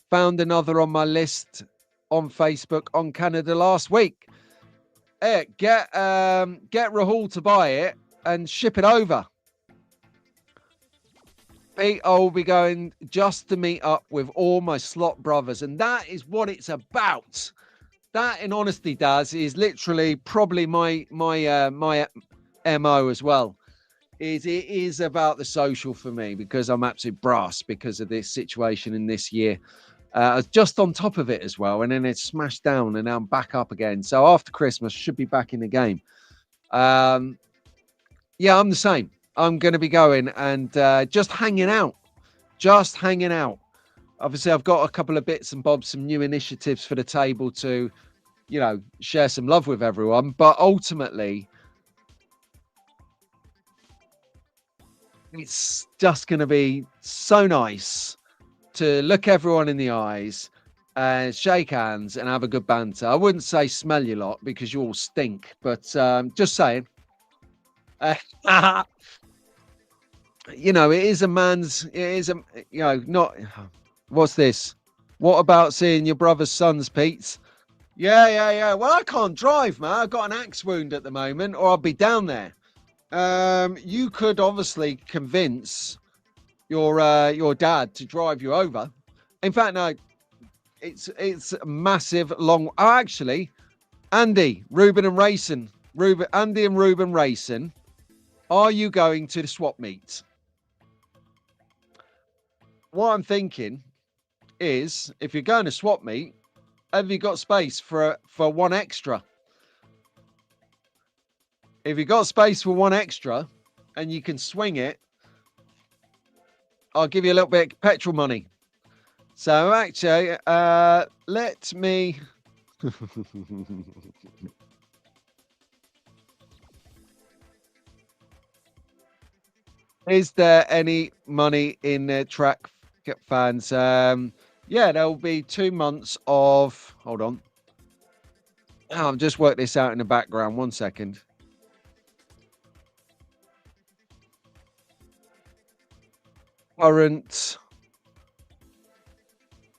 Found another on my list on Facebook on Canada last week. Hey, get Rahul to buy it and ship it over. Pete, I will be going just to meet up with all my slot brothers. And that is what it's about. That, in honesty, Daz, is literally probably my MO as well. It is about the social for me because I'm absolutely brass because of this situation in this year. I was just on top of it as well, and then it smashed down, and now I'm back up again. So after Christmas, should be back in the game. Yeah, I'm the same. I'm going to be going and just hanging out. Just hanging out. Obviously, I've got a couple of bits and bobs, some new initiatives for the table to, you know, share some love with everyone. But ultimately, it's just going to be so nice to look everyone in the eyes and shake hands and have a good banter. I wouldn't say smell you lot because you all stink, but just saying. You know, it is not. What's this? What about seeing your brother's sons, Pete? Yeah. Well, I can't drive, man. I've got an axe wound at the moment, or I'll be down there. You could obviously convince your dad to drive you over. In fact, no, it's massive long. Oh, actually, Andy, Ruben and Racing, Andy and Ruben Racing, are you going to the swap meet? What I'm thinking is, if you're going to swap meet, have you got space for one extra? If you got space for one extra, and you can swing it, I'll give you a little bit of petrol money. So actually, let me. Is there any money in the track fans? Yeah, there will be 2 months of. Hold on. I'll just work this out in the background. 1 second. Current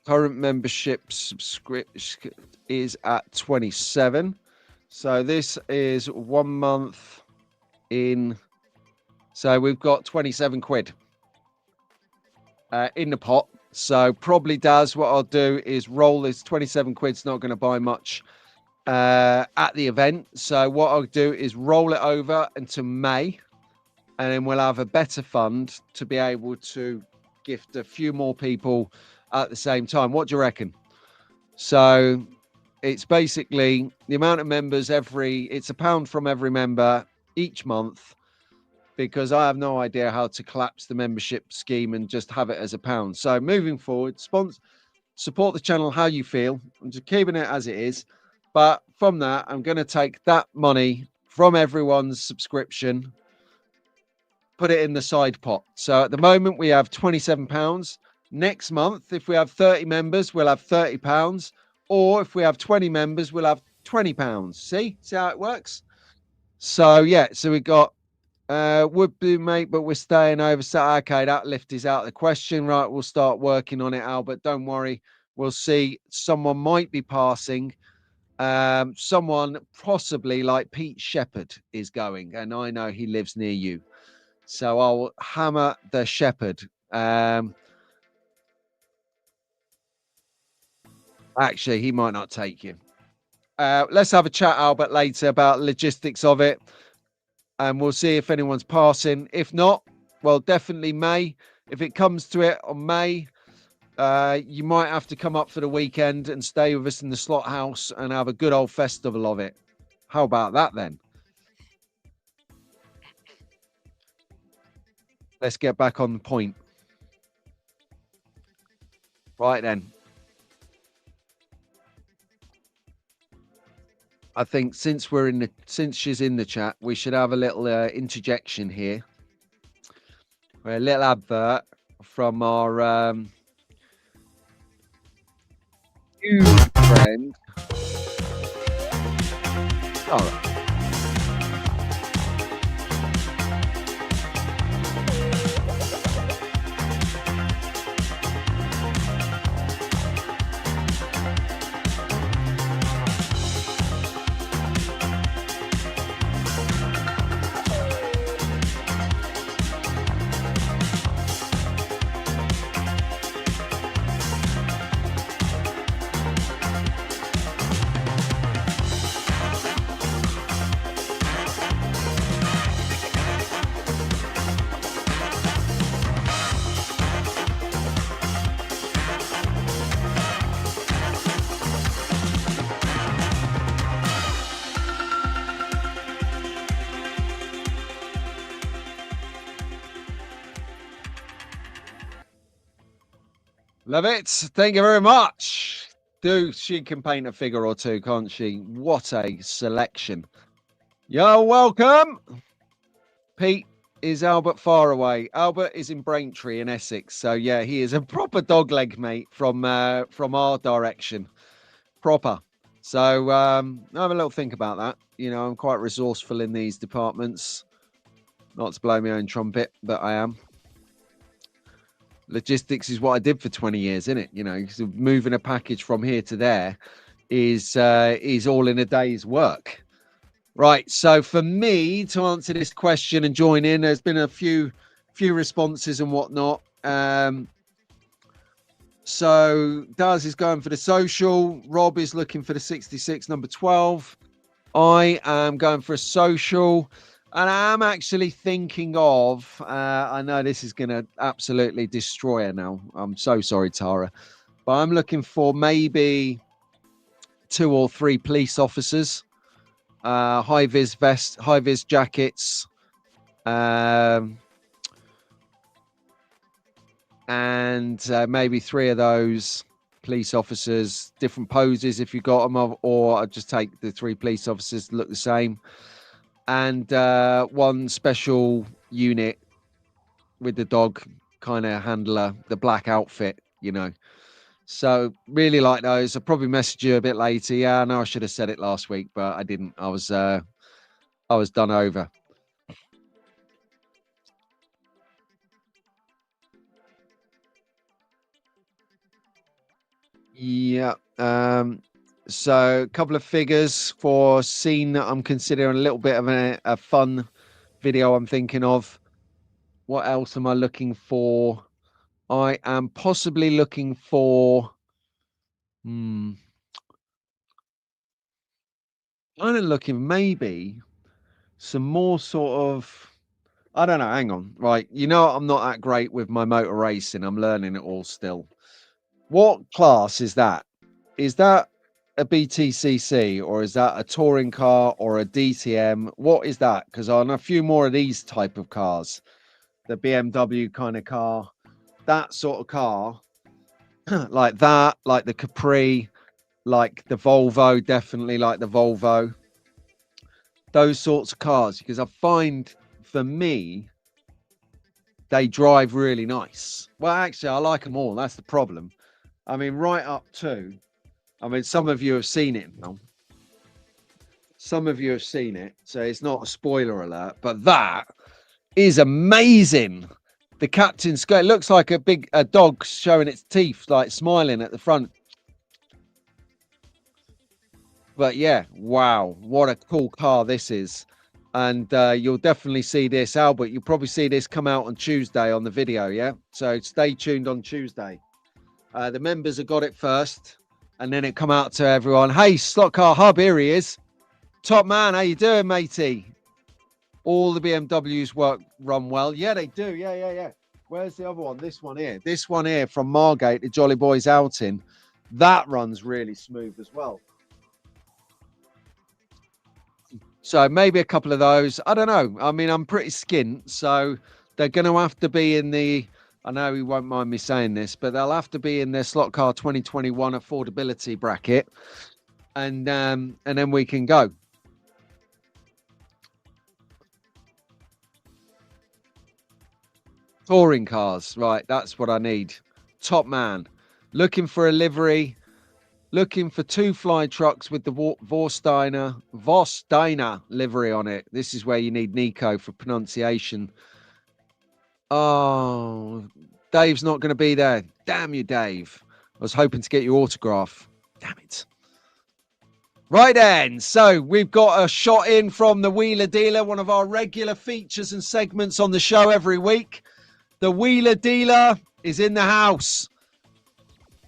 membership subscription is at 27. So this is 1 month in. So we've got 27 quid in the pot. So probably does. What I'll do is roll this 27 quid's not going to buy much at the event. So what I'll do is roll it over until May, and then we'll have a better fund to be able to gift a few more people at the same time. What do you reckon? So it's basically the amount of members it's £1 from every member each month, because I have no idea how to collapse the membership scheme and just have it as £1. So moving forward, support the channel how you feel. I'm just keeping it as it is. But from that, I'm going to take that money from everyone's subscription, put it in the side pot. So at the moment, we have £27. Next month, if we have 30 members, we'll have £30. Or if we have 20 members, we'll have £20. See how it works? So, yeah, so we got would be, mate, but we're staying over. So, okay, that lift is out of the question. Right, we'll start working on it, Albert. Don't worry. We'll see. Someone might be passing. Someone possibly like Pete Shepherd is going, and I know he lives near you. So I'll hammer the Shepherd. Actually, he might not take you. Let's have a chat, Albert, later about logistics of it. And we'll see if anyone's passing. If not, well, definitely May. If it comes to it on May, you might have to come up for the weekend and stay with us in the slot house and have a good old festival of it. How about that then? Let's get back on the point. Right then. I think since she's in the chat, we should have a little interjection here. A little advert from our huge friend. All right. Love it. Thank you very much. She can paint a figure or two, can't she? What a selection. You're welcome. Pete, is Albert far away? Albert is in Braintree in Essex. So yeah, he is a proper dog leg mate from our direction. Proper. So I have a little think about that. You know, I'm quite resourceful in these departments. Not to blow my own trumpet, but I am. Logistics is what I did for 20 years, isn't it? You know, so moving a package from here to there is all in a day's work. Right. So for me to answer this question and join in, there's been a few responses and whatnot. So Daz is going for the social. Rob is looking for the 66, number 12. I am going for a social. And I'm actually thinking of, I know this is going to absolutely destroy her now. I'm so sorry, Tara. But I'm looking for maybe 2 or 3 police officers, high-vis vest, high-vis jackets, and maybe 3 of those police officers, different poses if you got them, or I'd just take the 3 police officers that look the same. And 1 special unit with the dog kind of handler, the black outfit, you know. So really like those. I'll probably message you a bit later. Yeah, I know I should have said it last week, but I didn't. I was done over. Yeah. So a couple of figures for scene that I'm considering, a little bit of a fun video I'm thinking of. What else am I looking for? I am possibly looking for kind of looking maybe some more sort of, I don't know, hang on. Right. You know, I'm not that great with my motor racing. I'm learning it all still. What class is that? Is that a BTCC or is that a touring car or a DTM? What is that? Because I know a few more of these type of cars, the BMW kind of car, that sort of car, like that, like the Capri, like the Volvo, definitely like the Volvo, those sorts of cars, because I find for me, they drive really nice. Well, actually, I like them all. That's the problem. I mean, right up to, I mean, some of you have seen it now. Some of you have seen it, so it's not a spoiler alert, but that is amazing. The captain's skirt, it looks like a dog showing its teeth, like smiling at the front. But yeah, wow, what a cool car this is. And you'll definitely see this, Albert. You'll probably see this come out on Tuesday on the video, yeah? So stay tuned on Tuesday. The members have got it first, and then it come out to everyone. Hey, Slot Car Hub, here he is. Top man, how you doing, matey? All the BMWs run well. Yeah, they do. Yeah. Where's the other one? This one here. This one here from Margate, the Jolly Boys outing. That runs really smooth as well. So maybe a couple of those. I don't know. I mean, I'm pretty skint, so they're going to have to be in the, I know he won't mind me saying this, but they'll have to be in their Slot Car 2021 affordability bracket. And then we can go. Touring cars, right? That's what I need. Top man. Looking for a livery. Looking for 2 fly trucks with the Vorsteiner livery on it. This is where you need Nico for pronunciation. Oh, Dave's not going to be there. Damn you, Dave. I was hoping to get your autograph. Damn it. Right then, so we've got a shot in from the Wheeler Dealer, one of our regular features and segments on the show every week. The Wheeler Dealer is in the house.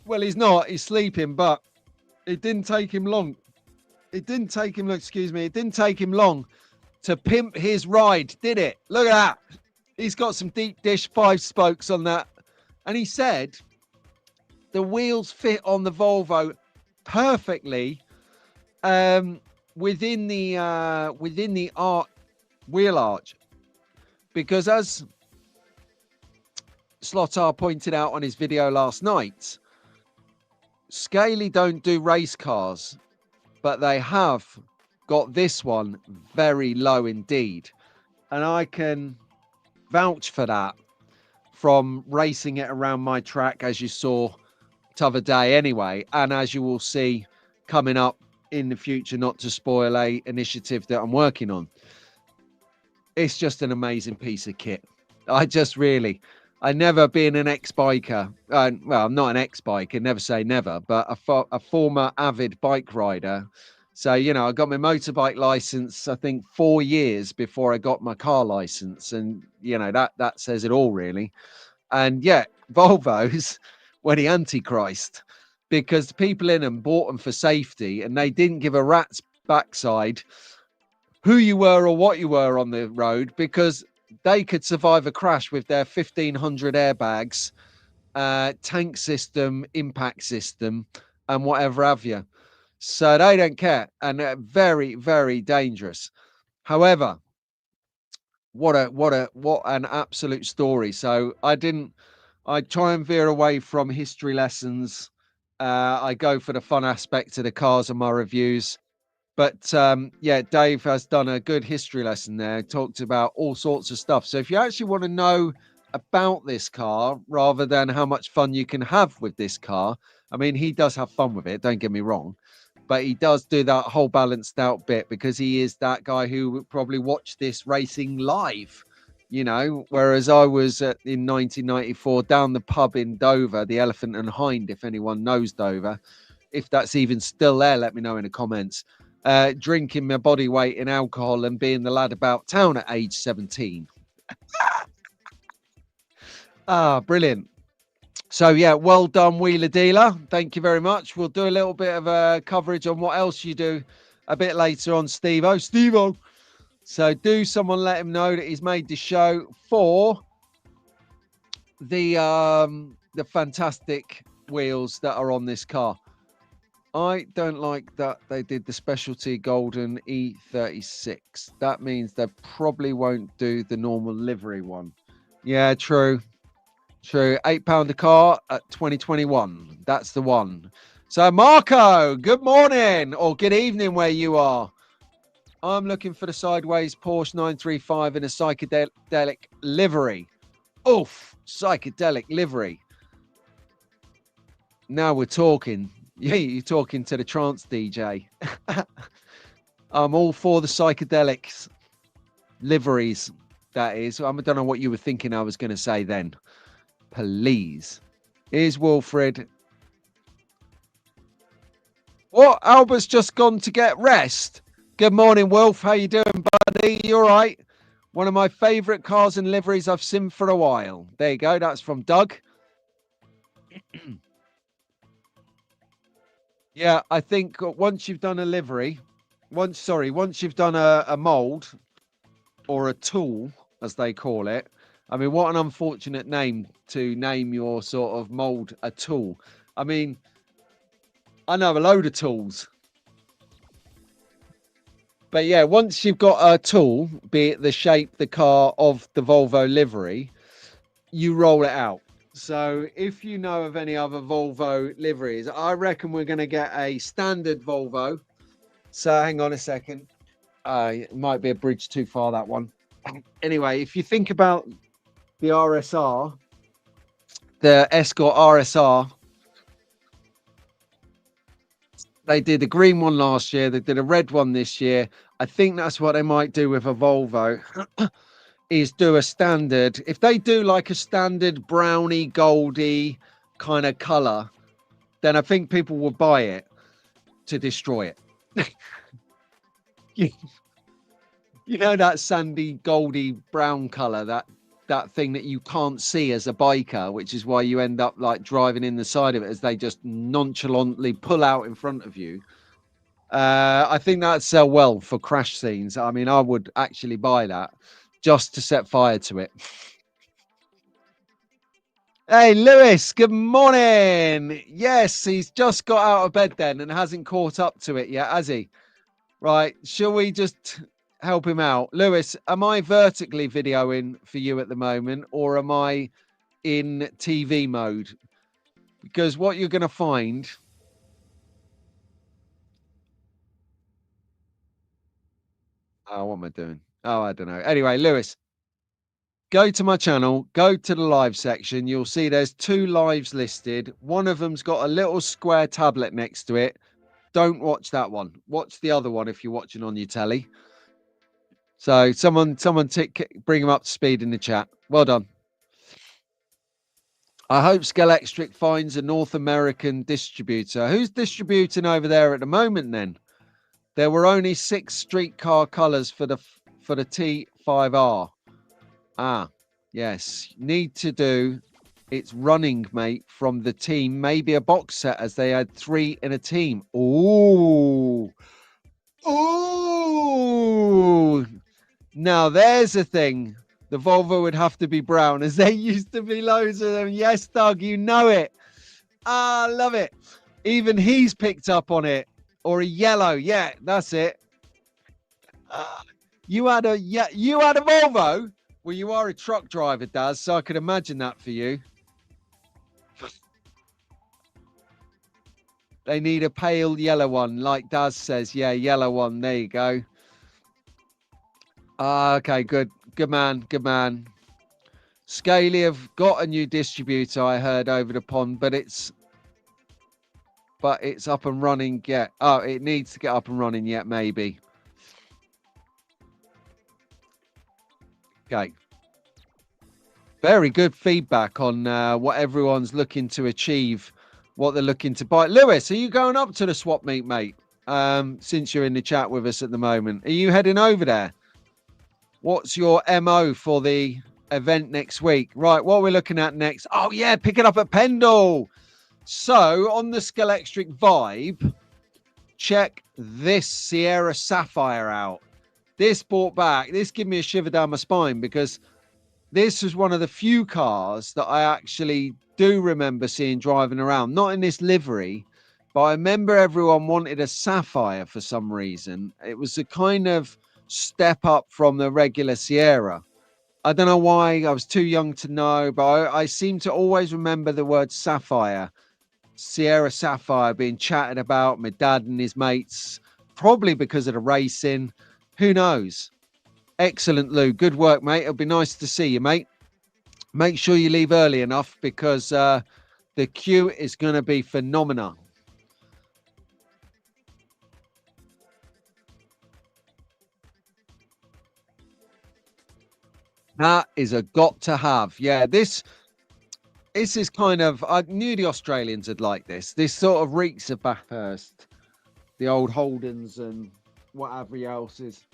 Well, he's not. He's sleeping, but it didn't take him long. It didn't take him long to pimp his ride, did it? Look at that. He's got some deep dish 5 spokes on that. And he said the wheels fit on the Volvo perfectly within the wheel arch. Because as Slotar pointed out on his video last night, Scaly don't do race cars, but they have got this one very low indeed. And I can vouch for that from racing it around my track, as you saw t'other day anyway, and as you will see coming up in the future, not to spoil a initiative that I'm working on. It's just an amazing piece of kit. I never been an ex-biker. Well, I'm not an ex-biker, never say never, but a former avid bike rider. So, you know, I got my motorbike license, I think 4 years before I got my car license. And, you know, that says it all, really. And yeah, Volvos were the Antichrist, because the people in them bought them for safety and they didn't give a rat's backside who you were or what you were on the road, because they could survive a crash with their 1,500 airbags, tank system, impact system, and whatever have you. So they don't care, and they're very, very dangerous. However, what an absolute story. So I try and veer away from history lessons. I go for the fun aspect of the cars and my reviews. But yeah, Dave has done a good history lesson there, talked about all sorts of stuff. So if you actually want to know about this car rather than how much fun you can have with this car, I mean, he does have fun with it, don't get me wrong, but he does do that whole balanced out bit because he is that guy who would probably watch this racing live, you know, whereas I was in 1994 down the pub in Dover, the Elephant and Hind, if anyone knows Dover. If that's even still there, let me know in the comments. Drinking my body weight in alcohol and being the lad about town at age 17. Brilliant. So yeah, well done, Wheeler Dealer. Thank you very much. We'll do a little bit of coverage on what else you do a bit later on, Steve-O. So do someone let him know that he's made the show for the fantastic wheels that are on this car. I don't like that they did the specialty golden E36. That means they probably won't do the normal livery one. Yeah, true. £8 a car at 2021. That's the one. So Marco, good morning or good evening where you are. I'm looking for the sideways Porsche 935 in a psychedelic livery. Oof, psychedelic livery. Now we're talking. Yeah, you're talking to the trance DJ. I'm all for the psychedelics liveries, that is. I don't know what you were thinking I was going to say then. Please. Here's Wilfred. What? Albert's just gone to get rest. Good morning, Wilf. How you doing, buddy? You all right? One of my favourite cars and liveries I've seen for a while. There you go. That's from Doug. Yeah, I think once you've done a livery, once you've done a mold or a tool, as they call it. I mean, what an unfortunate name to name your sort of mold a tool. I mean, I know a load of tools. But yeah, once you've got a tool, be it the shape, the car of the Volvo livery, you roll it out. So if you know of any other Volvo liveries, I reckon we're going to get a standard Volvo. So hang on a second. It might be a bridge too far, that one. Anyway, if you think about the RSR, the Escort RSR, they did the green one last year. They did a red one this year. I think that's what they might do with a Volvo. Is do a standard. If they do like a standard brownie goldy kind of color, then I think people will buy it to destroy it. You know that sandy goldy brown color, that thing that you can't see as a biker, which is why you end up like driving in the side of it as they just nonchalantly pull out in front of you. I think that'd sell well for crash scenes. I mean, I would actually buy that just to set fire to it. Hey, Lewis, good morning. Yes, he's just got out of bed then and hasn't caught up to it yet, has he? Right, shall we just help him out? Lewis, am I vertically videoing for you at the moment, or am I in TV mode, because what you're going to find... Oh, what am I doing? Oh, I don't know. Anyway, Lewis, go to my channel, go to the live section. You'll see there's 2 lives listed. One of them's got a little square tablet next to it. Don't watch that one. Watch the other one if you're watching on your telly. So someone bring them up to speed in the chat. Well done. I hope Scalextric finds a North American distributor. Who's distributing over there at the moment then? There were only 6 streetcar colors for the T5R. Ah, yes. Need to do its running mate from the team. Maybe a box set, as they had 3 in a team. Ooh. Ooh. Now there's a thing. The Volvo would have to be brown, as there used to be loads of them. Yes, Doug, you know it. Ah, love it. Even he's picked up on it. Or a yellow. Yeah, that's it. You had a Volvo? Well, you are a truck driver, Daz, so I could imagine that for you. They need a pale yellow one, like Daz says. Yeah, yellow one. There you go. Okay, good. Good man. Good man. Scaly have got a new distributor, I heard, over the pond, but it's up and running yet. Oh, it needs to get up and running yet, maybe. Okay. Very good feedback on what everyone's looking to achieve, what they're looking to buy. Lewis, are you going up to the swap meet, mate? Since you're in the chat with us at the moment, are you heading over there? What's your MO for the event next week? Right, what we're looking at next. Oh, yeah, pick it up at Pendle. So on the Scalextric vibe, check this Sierra Sapphire out. This brought back, this gave me a shiver down my spine, because this was one of the few cars that I actually do remember seeing driving around. Not in this livery, but I remember everyone wanted a Sapphire for some reason. It was a kind of step up from the regular Sierra. I don't know why. I was too young to know, but I seem to always remember the word Sapphire. Sierra Sapphire being chatted about, my dad and his mates, probably because of the racing. Who knows? Excellent, Lou. Good work, mate. It'll be nice to see you, mate. Make sure you leave early enough, because the queue is going to be phenomenal. That is a got to have. Yeah, this is kind of, I knew the Australians would like this. This sort of reeks of Bathurst, the old Holdens and whatever else is.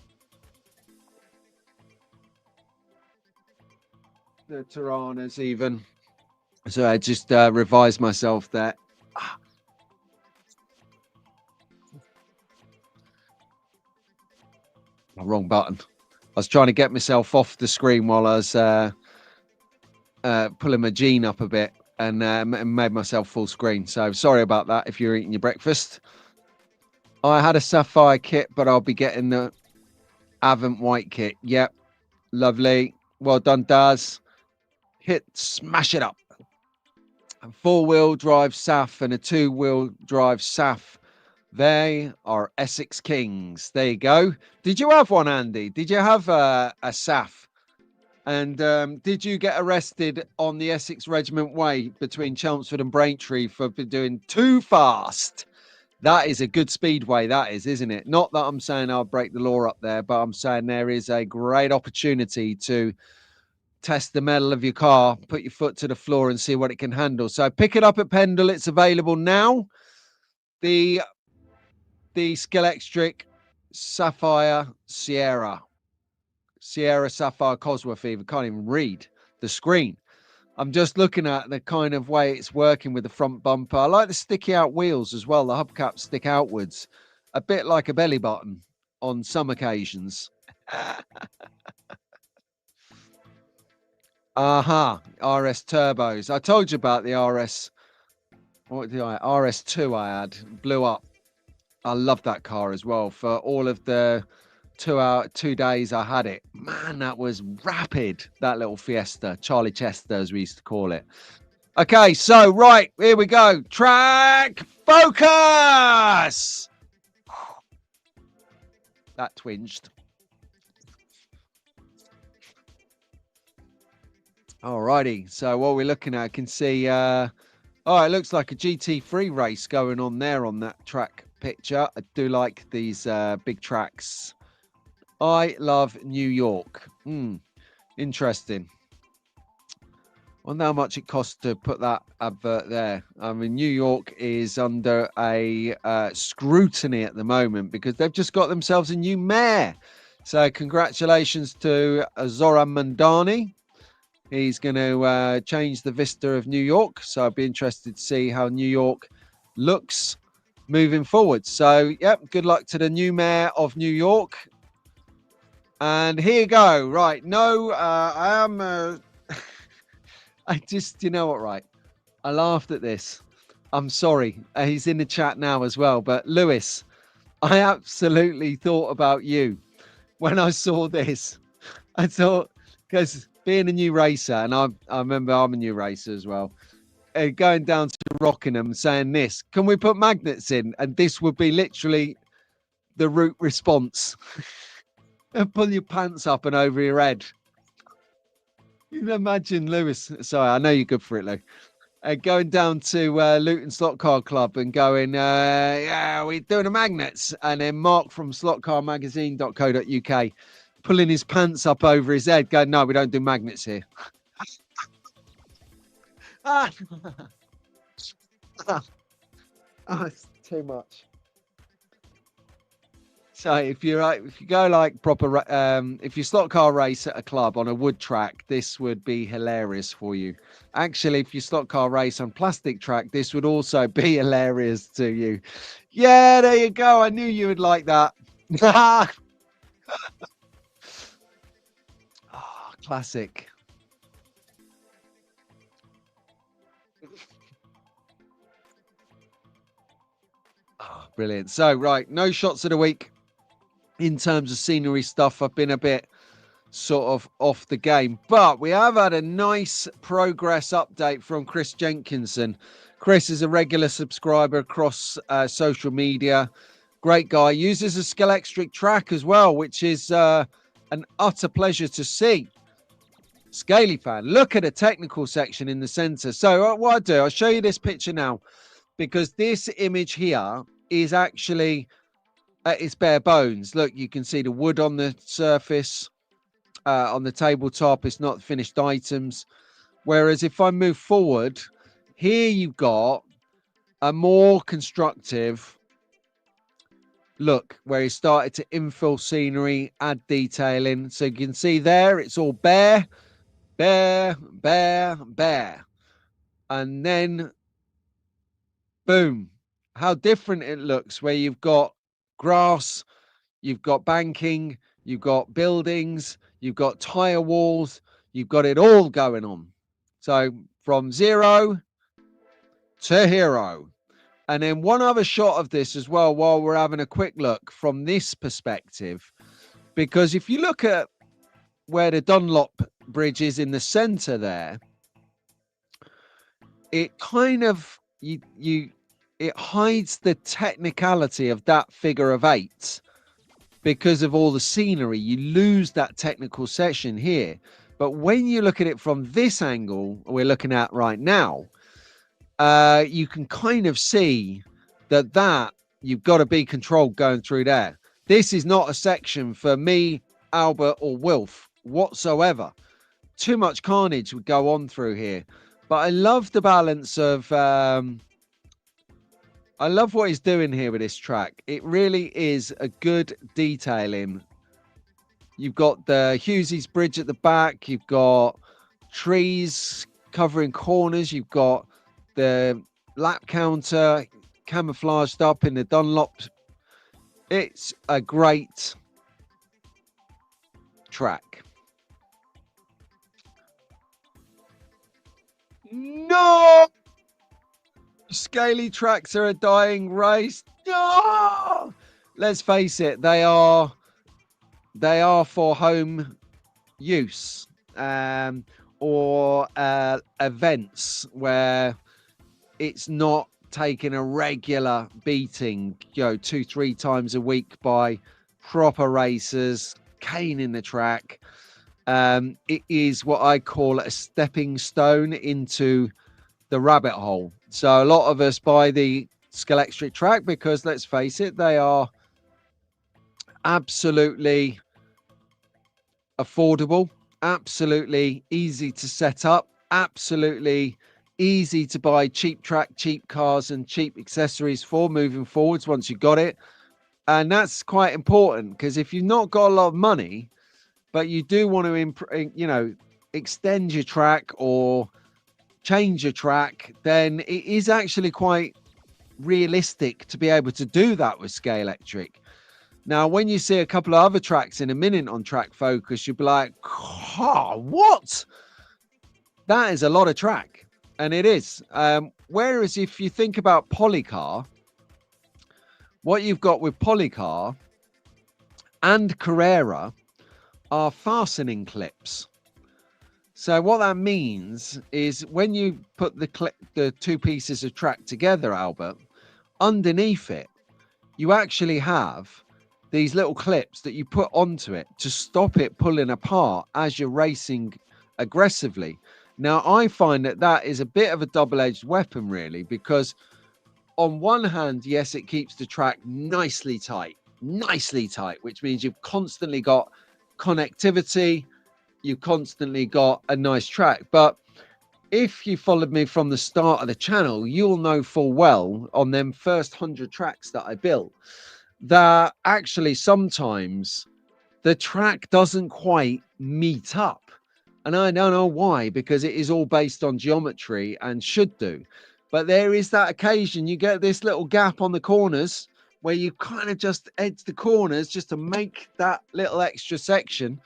The Tiranas even. So I just revised myself there. Wrong button. I was trying to get myself off the screen while I was pulling my jean up a bit, and made myself full screen. So sorry about that if you're eating your breakfast. I had a Sapphire kit, but I'll be getting the Avant White kit. Yep. Lovely. Well done, Daz. Smash it up. A 4-wheel drive SAF and a 2-wheel drive SAF. They are Essex Kings. There you go. Did you have one, Andy? Did you have a SAF? And did you get arrested on the Essex Regiment Way between Chelmsford and Braintree for doing too fast? That is a good speedway, that is, isn't it? Not that I'm saying I'll break the law up there, but I'm saying there is a great opportunity to test the metal of your car, put your foot to the floor and see what it can handle. So pick it up at Pendle. It's available now. The Scalextric Sapphire Sierra Sapphire Cosworth even. Can't even read the screen. I'm just looking at the kind of way it's working with the front bumper. I like the sticky out wheels as well. The hubcaps stick outwards, a bit like a belly button on some occasions. RS turbos. I told you about the RS. What did RS2 I had blew up. I love that car as well for all of the 2 days I had it. Man, that was rapid, that little Fiesta, Charlie Chester, as we used to call it. Okay, so, right, here we go. Track focus! That twinged. Alrighty, so what we're looking at, I can see, it looks like a GT3 race going on there on that track picture. I do like these big tracks. I love New York. Interesting. Wonder how much it costs to put that advert there. I mean, New York is under a scrutiny at the moment because they've just got themselves a new mayor. So congratulations to Zoran Mandani. He's going to change the vista of New York. So I'd be interested to see how New York looks moving forward. So, yep, good luck to the new mayor of New York. And here you go. Right. No, I am... I just, you know what, right? I laughed at this. I'm sorry. He's in the chat now as well. But Lewis, I absolutely thought about you when I saw this. I thought, because being a new racer, and I remember I'm a new racer as well, going down to Rockingham saying this, can we put magnets in? And this would be literally the route response. And pull your pants up and over your head. You can imagine Lewis. Sorry, I know you're good for it, Lou. Going down to Luton Slot Car Club and going, yeah, we're doing the magnets. And then Mark from slotcarmagazine.co.uk pulling his pants up over his head, going, no, we don't do magnets here. Oh, it's too much. So if you go like proper, if you slot car race at a club on a wood track, this would be hilarious for you. Actually, if you slot car race on plastic track, this would also be hilarious to you. Yeah, there you go. I knew you would like that. Oh, classic. Oh, brilliant. So, right, no shots of the week. In terms of scenery stuff, I've been a bit sort of off the game, but we have had a nice progress update from Chris Jenkinson. Chris is a regular subscriber across social media. Great guy. Uses a Scalextric track as well, which is an utter pleasure to see. Scaly fan, look at the technical section in the center. So what I do, I'll show you this picture now, because this image here is actually it's bare bones. Look, you can see the wood on the surface, on the tabletop. It's not finished items. Whereas if I move forward, here you've got a more constructive look where he started to infill scenery, add detailing. So you can see there, it's all bare, bare, bare, bare. And then, boom, how different it looks where you've got grass, you've got banking, you've got buildings, you've got tire walls, you've got it all going on. So from zero to hero. And then one other shot of this as well, while we're having a quick look from this perspective, because if you look at where the Dunlop Bridge is in the center there, it kind of, it hides the technicality of that figure of 8 because of all the scenery. You lose that technical section here. But when you look at it from this angle we're looking at right now, you can kind of see that you've got to be controlled going through there. This is not a section for me, Albert, or Wilf whatsoever. Too much carnage would go on through here. But I love the balance of I love what he's doing here with this track. It really is a good detailing. You've got the Hughesy's Bridge at the back. You've got trees covering corners. You've got the lap counter camouflaged up in the Dunlop. It's a great track. No! Scaly tracks are a dying race. No! Let's face it, they are they are for home use, or events where it's not taking a regular beating, 2-3 times a week by proper racers, caning the track. It is what I call a stepping stone into the rabbit hole. So a lot of us buy the Scalextric track because, let's face it, they are absolutely affordable, absolutely easy to set up, absolutely easy to buy cheap track, cheap cars and cheap accessories for moving forwards once you got it. And that's quite important, because if you've not got a lot of money, but you do want to, extend your track or change your track, then it is actually quite realistic to be able to do that with Scalextric. Now, when you see a couple of other tracks in a minute on Track Focus, you'll be like, oh, what? That is a lot of track. And it is. Whereas if you think about Polycar, what you've got with Polycar and Carrera are fastening clips. So what that means is when you put the two pieces of track together, Albert, underneath it, you actually have these little clips that you put onto it to stop it pulling apart as you're racing aggressively. Now, I find that is a bit of a double-edged weapon, really, because on one hand, yes, it keeps the track nicely tight, which means you've constantly got connectivity, you've constantly got a nice track. But if you followed me from the start of the channel, you'll know full well on them first 100 tracks that I built that actually sometimes the track doesn't quite meet up. And I don't know why, because it is all based on geometry and should do. But there is that occasion you get this little gap on the corners where you kind of just edge the corners just to make that little extra section.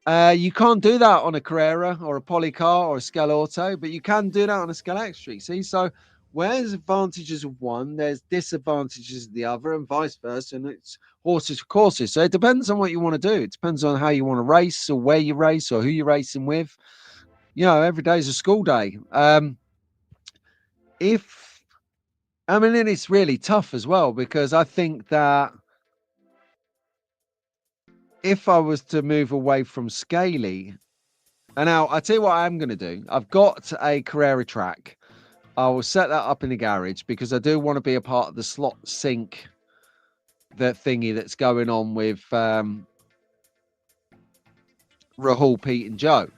You can't do that on a Carrera or a Polycar or a Scale Auto, but you can do that on a Scalextric. See, so where there's advantages of one, there's disadvantages of the other, and vice versa. And it's horses for courses. So it depends on what you want to do. It depends on how you want to race, or where you race, or who you're racing with. Every day is a school day. And it's really tough as well, because I think that if I was to move away from Scaly, and now I'll tell you what I'm going to do. I've got a Carrera track. I will set that up in the garage because I do want to be a part of the slot sync, that thingy that's going on with Rahul, Pete and Joe.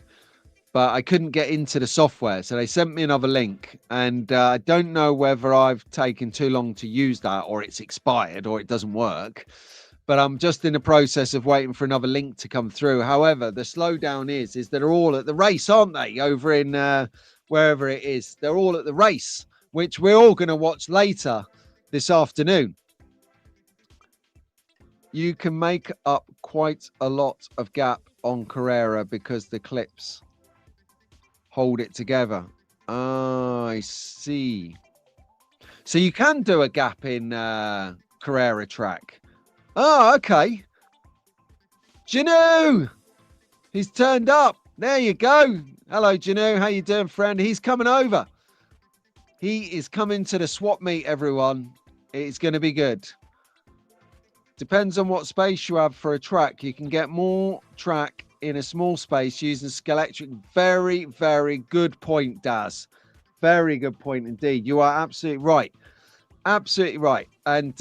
But I couldn't get into the software, so they sent me another link, and I don't know whether I've taken too long to use that, or it's expired, or it doesn't work. But I'm just in the process of waiting for another link to come through. However, the slowdown is that they're all at the race, aren't they? Over in wherever it is. They're all at the race, which we're all going to watch later this afternoon. You can make up quite a lot of gap on Carrera because the clips hold it together. I see. So you can do a gap in Carrera track. Oh, okay. Janu, he's turned up. There you go. Hello, Janu. How you doing, friend? He's coming over. He is coming to the swap meet, everyone. It's going to be good. Depends on what space you have for a track. You can get more track in a small space using Scalextric. Very, very good point, Daz. Very good point indeed. You are absolutely right. Absolutely right. And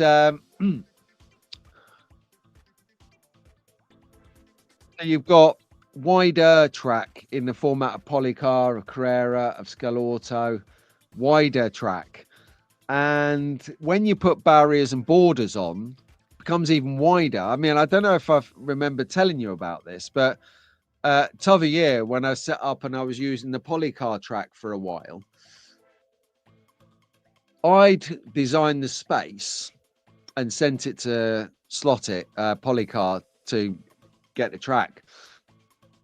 you've got wider track in the format of Polycar, of Carrera, of Scale Auto, wider track. And when you put barriers and borders on, it becomes even wider. I mean, I don't know if I remember telling you about this, but t'other year when I set up and I was using the Polycar track for a while, I'd designed the space and sent it to Slot It, Polycar, to get the track.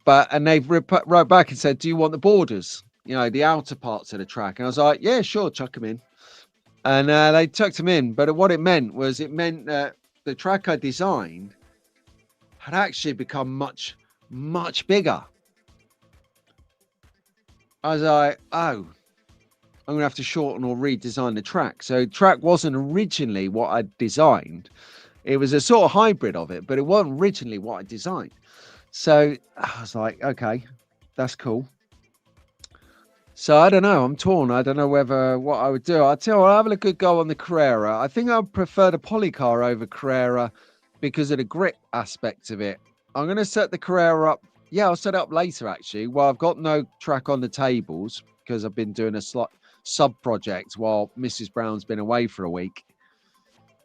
And they wrote back and said, do you want the borders? The outer parts of the track. And I was like, yeah, sure, chuck them in. And they chucked them in. But what it meant that the track I designed had actually become much, much bigger. I was like, oh, I'm going to have to shorten or redesign the track. So track wasn't originally what I designed. It was a sort of hybrid of it, but it wasn't originally what I designed. So I was like, okay, that's cool. So I don't know. I'm torn. I don't know whether what I would do. I'll tell you, I'll have a good go on the Carrera. I think I would prefer the Polycar over Carrera because of the grip aspect of it. I'm going to set the Carrera up. Yeah, I'll set it up later, actually. Well, I've got no track on the tables because I've been doing a sub project while Mrs. Brown's been away for a week.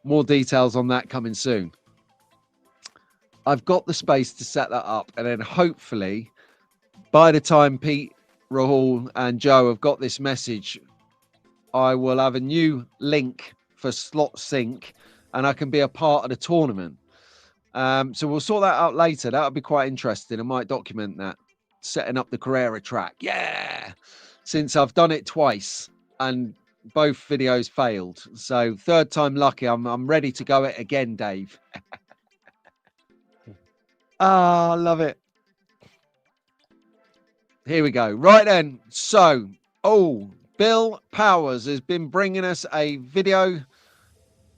More details on that coming soon. I've got the space to set that up, and then hopefully by the time Pete, Rahul and Joe have got this message, I will have a new link for Slot Sync and I can be a part of the tournament. So we'll sort that out later. That'll be quite interesting. I might document that, setting up the Carrera track. Yeah, since I've done it twice and both videos failed, so third time lucky. I'm ready to go it again, Dave. I love it. Here we go. Right then. So, Bill Powers has been bringing us a video.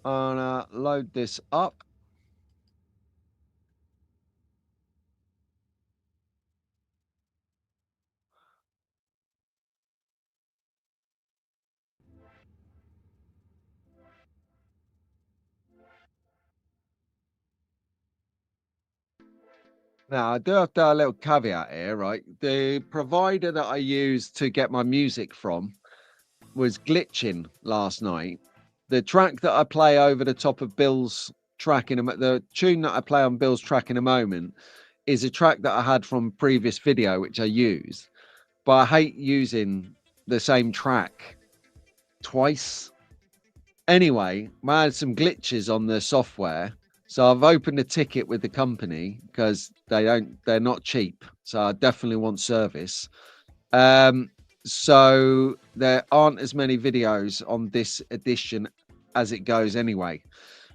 I'll load this up. Now, I do have to have a little caveat here, right? The provider that I used to get my music from was glitching last night. The track that I play over the top of Bill's track the tune that I play on Bill's track in a moment is a track that I had from a previous video, which I used. But I hate using the same track twice. Anyway, I had some glitches on the software. So I've opened a ticket with the company because they're not cheap. So I definitely want service. So there aren't as many videos on this edition as it goes anyway.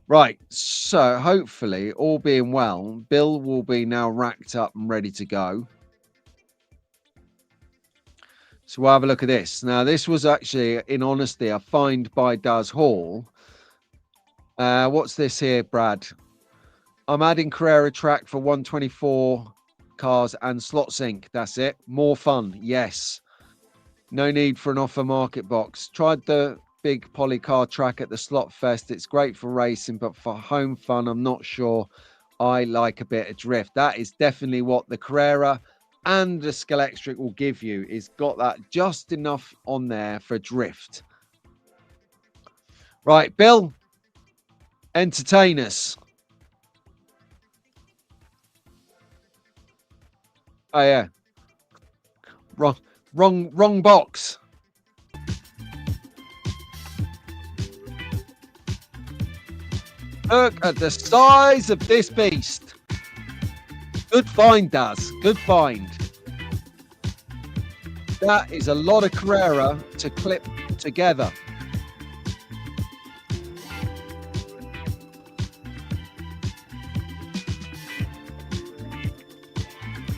Right. So hopefully, all being well, Bill will be now racked up and ready to go. So we'll have a look at this. Now, this was actually, in honesty, a find by Daz Hall. What's this here, Brad? I'm adding Carrera track for 124 cars and Slot Sync. That's it. More fun. Yes. No need for an offer market box. Tried the big Polycar track at the Slot Fest. It's great for racing, but for home fun, I'm not sure I like a bit of drift. That is definitely what the Carrera and the Scalextric will give you. It's got that just enough on there for drift. Right, Bill, entertain us. Oh yeah, wrong box. Look at the size of this beast. Good find, Daz. Good find. That is a lot of Carrera to clip together.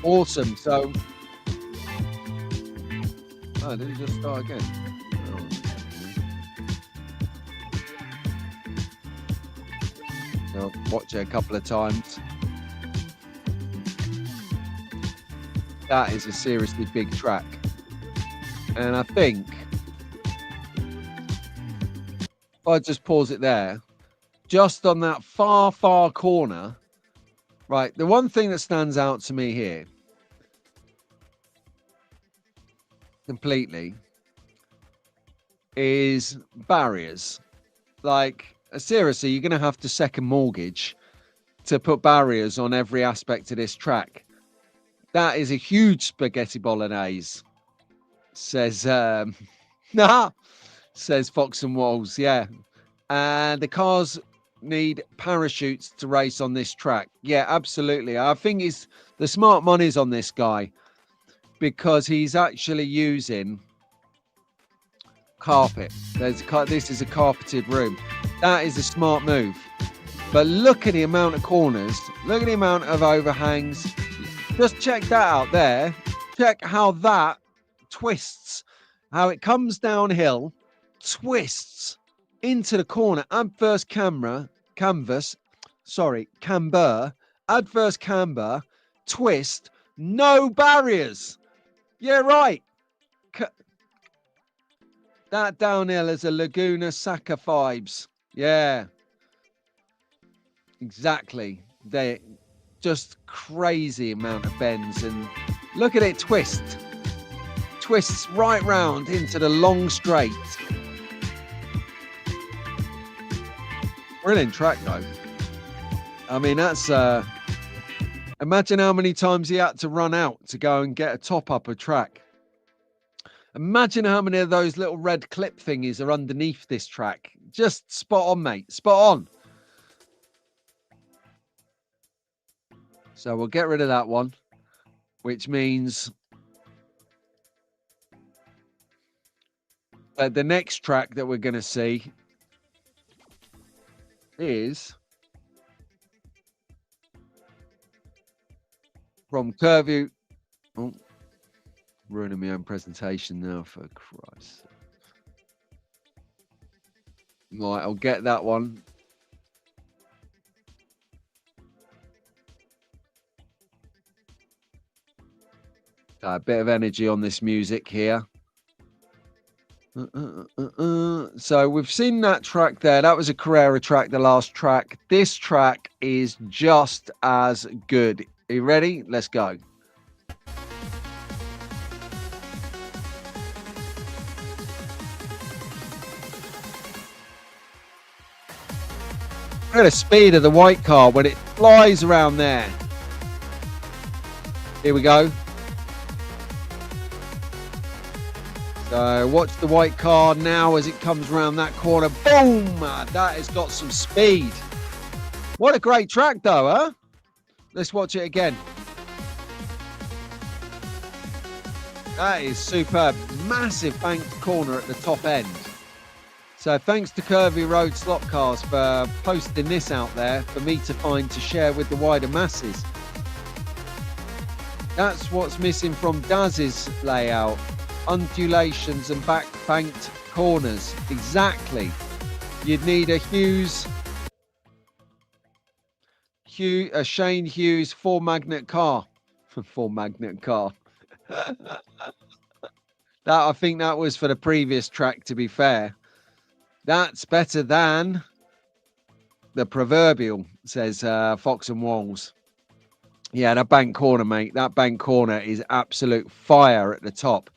Awesome. So, did it just start again? So watch it a couple of times. That is a seriously big track. And I think if I just pause it there, just on that far corner, right, the one thing that stands out to me here completely is barriers. Like, seriously, you're going to have to second mortgage to put barriers on every aspect of this track. That is a huge spaghetti bolognese, says says Fox and Walls. Yeah. And the cars need parachutes to race on this track. Yeah, absolutely. I think the smart money's on this guy because he's actually using carpet. This is a carpeted room. That is a smart move. But look at the amount of corners. Look at the amount of overhangs. Just check that out there. Check how that twists, how it comes downhill, twists into the corner. Adverse camber, adverse camber, twist, no barriers. Yeah, right. That downhill is a Laguna Seca vibes. Yeah, exactly. They just crazy amount of bends, and look at it twists right round into the long straight. Brilliant track though. I mean, that's imagine how many times he had to run out to go and get a top up a track. Imagine how many of those little red clip thingies are underneath this track. Just spot on, mate. Spot on. So we'll get rid of that one, which means the next track that we're going to see is from Curview. Oh, ruining my own presentation now, for Christ. Right, I'll get that one. A bit of energy on this music here. So we've seen that track there. That was a Carrera track, the last track. This track is just as good. Are you ready? Let's go. Look at the speed of the white car when it flies around there. Here we go. So watch the white car now as it comes around that corner. Boom! That has got some speed. What a great track though, huh? Let's watch it again. That is superb. Massive banked corner at the top end. So thanks to Curvy Road Slot Cars for posting this out there for me to find to share with the wider masses. That's what's missing from Daz's layout. Undulations and banked corners. Exactly. You'd need a Shane Hughes 4-magnet car. 4-magnet car. I think that was for the previous track, to be fair. That's better than the proverbial, says Fox and Walls. Yeah, that bank corner, mate. That bank corner is absolute fire at the top.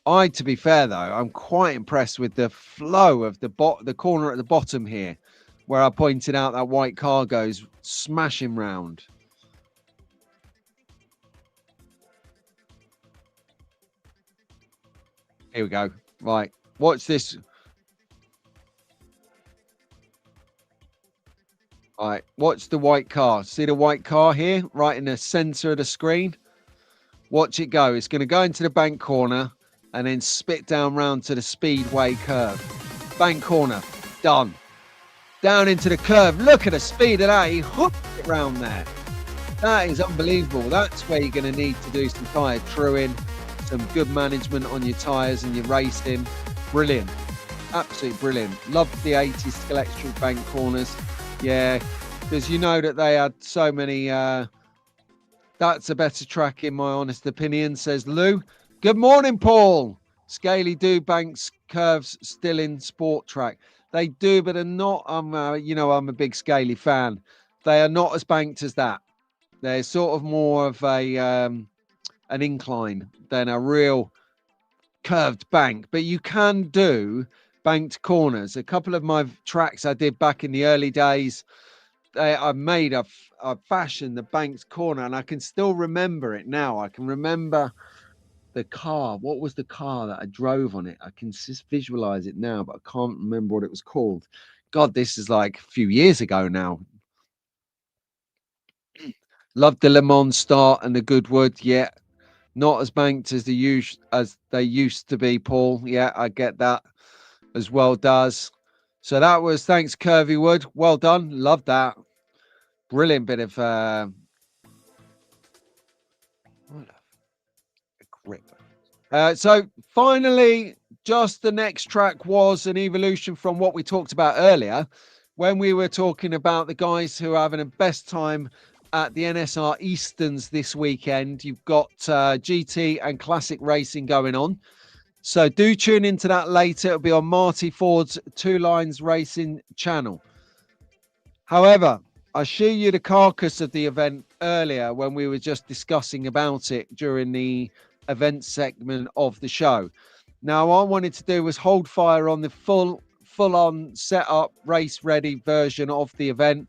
To be fair though, I'm quite impressed with the flow of the corner at the bottom here, where I pointed out that white car goes smashing round. Here we go. Right, watch this. All right, watch the white car. See the white car here, right in the center of the screen? Watch it go. It's going to go into the bank corner and then spit down round to the speedway curve. Bank corner, done. Down into the curve. Look at the speed of that. He hooked it round there. That is unbelievable. That's where you're going to need to do some tyre truing, some good management on your tyres and your racing. Brilliant. Absolutely brilliant. Love the 80s Scalextric bank corners. Yeah, because you know that they had so many. That's a better track in my honest opinion, says Lou. Good morning, Paul. Scaly do banks curves still in sport track. They do, but they're not. I'm a big Scaly fan. They are not as banked as that. They're sort of more of a an incline than a real curved bank. But you can do banked corners. A couple of my tracks I did back in the early days, I fashioned the banked corner, and I can still remember it now. I can remember the car. What was the car that I drove on it? I can just visualize it now, but I can't remember what it was called. God, this is like a few years ago now. Loved the Le Mans start and the Goodwood. Yeah, not as banked as they used to be, Paul. Yeah, I get that as well. Does so that was thanks Curvy Wood. Well done. Love that. Brilliant bit of grip. So finally, just the next track was an evolution from what we talked about earlier when we were talking about the guys who are having a best time at the NSR Easterns this weekend. You've got GT and classic racing going on. So do tune into that later. It'll be on Marty Ford's Two Lines Racing channel. However, I showed you the carcass of the event earlier when we were just discussing about it during the event segment of the show. Now, what I wanted to do was hold fire on the full-on setup, race-ready version of the event,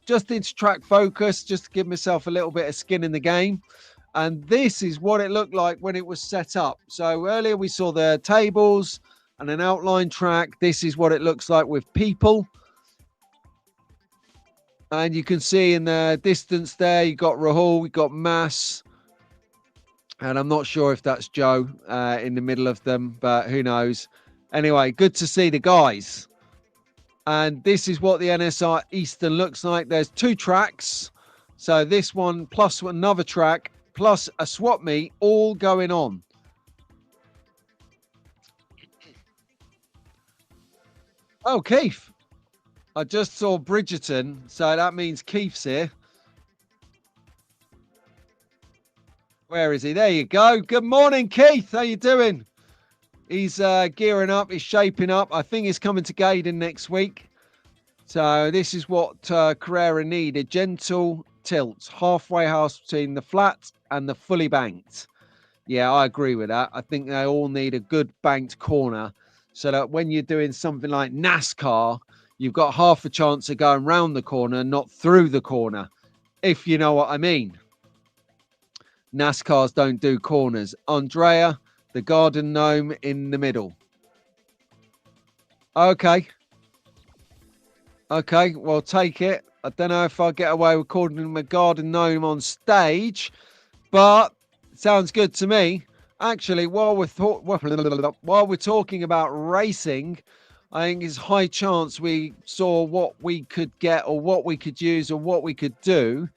just into track focus, just to give myself a little bit of skin in the game. And this is what it looked like when it was set up. So earlier we saw the tables and an outline track. This is what it looks like with people. And you can see in the distance there, you got Rahul, you got Mass. And I'm not sure if that's Joe in the middle of them, but who knows. Anyway, good to see the guys. And this is what the NSR Eastern looks like. There's two tracks. So this one plus another track, plus a swap meet, all going on. Oh, Keith. I just saw Bridgerton, so that means Keith's here. Where is he? There you go. Good morning, Keith. How you doing? He's gearing up. He's shaping up. I think he's coming to Gaydon next week. So this is what Carrera need. A gentle tilt. Halfway house between the flat and the fully banked. Yeah, I agree with that. I think they all need a good banked corner so that when you're doing something like NASCAR, you've got half a chance of going round the corner, not through the corner, if you know what I mean. NASCARs don't do corners. Andrea, the garden gnome in the middle. Okay. Okay, well, take it. I don't know if I'll get away with calling him a garden gnome on stage, but it sounds good to me. Actually, while we're talking about racing, I think it's high chance we saw what we could get or what we could use or what we could do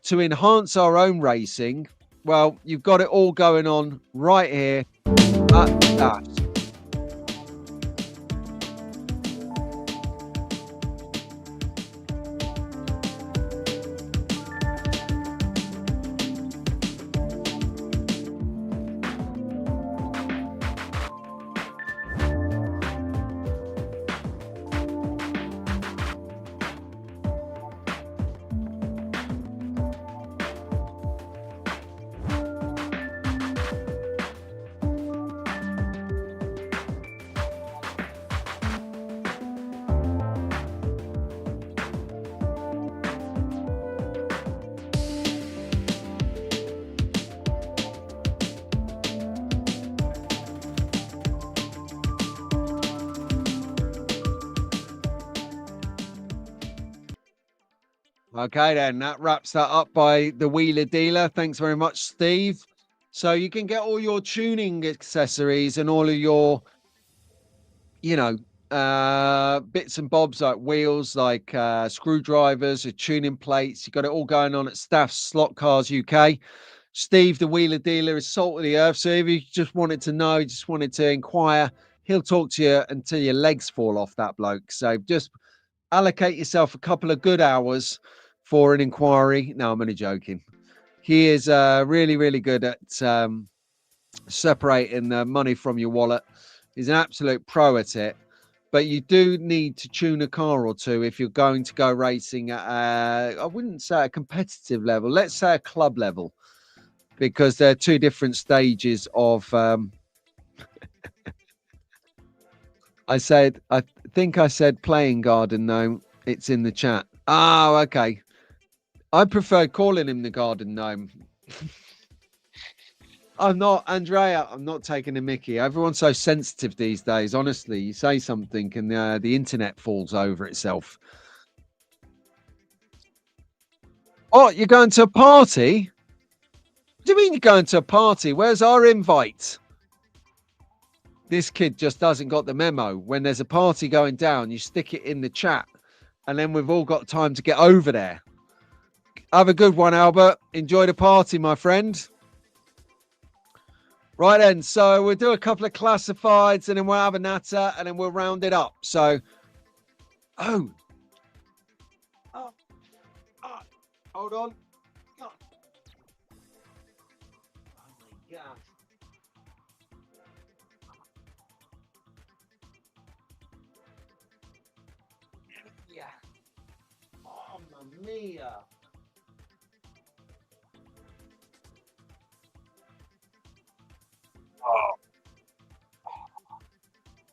to enhance our own racing. Well, you've got it all going on right here at that. Okay, then that wraps that up by the Wheeler Dealer. Thanks very much, Steve. So you can get all your tuning accessories and all of your, bits and bobs like wheels, like screwdrivers, tuning plates. You got it all going on at Staff's Slot Cars UK. Steve, the Wheeler Dealer, is salt of the earth. So if you just wanted to know, just wanted to inquire, he'll talk to you until your legs fall off, that bloke. So just allocate yourself a couple of good hours for an inquiry. No, I'm only joking. He is really, really good at separating the money from your wallet. He's an absolute pro at it. But you do need to tune a car or two if you're going to go racing at, I wouldn't say a competitive level, let's say a club level, because there are two different stages of I think I said playing garden gnome. It's in the chat. Oh, okay. I prefer calling him the garden gnome. I'm not, Andrea, I'm not taking a mickey. Everyone's so sensitive these days. Honestly, you say something and the internet falls over itself. Oh, you're going to a party? What do you mean you're going to a party? Where's our invite? This kid just hasn't got the memo. When there's a party going down, you stick it in the chat, and then we've all got time to get over there. Have a good one, Albert. Enjoy the party, my friend. Right then, so we'll do a couple of classifieds and then we'll have a natter and then we'll round it up. So, oh, oh, oh hold on. Oh, oh my God. Yeah. Oh, mamma mia. Oh,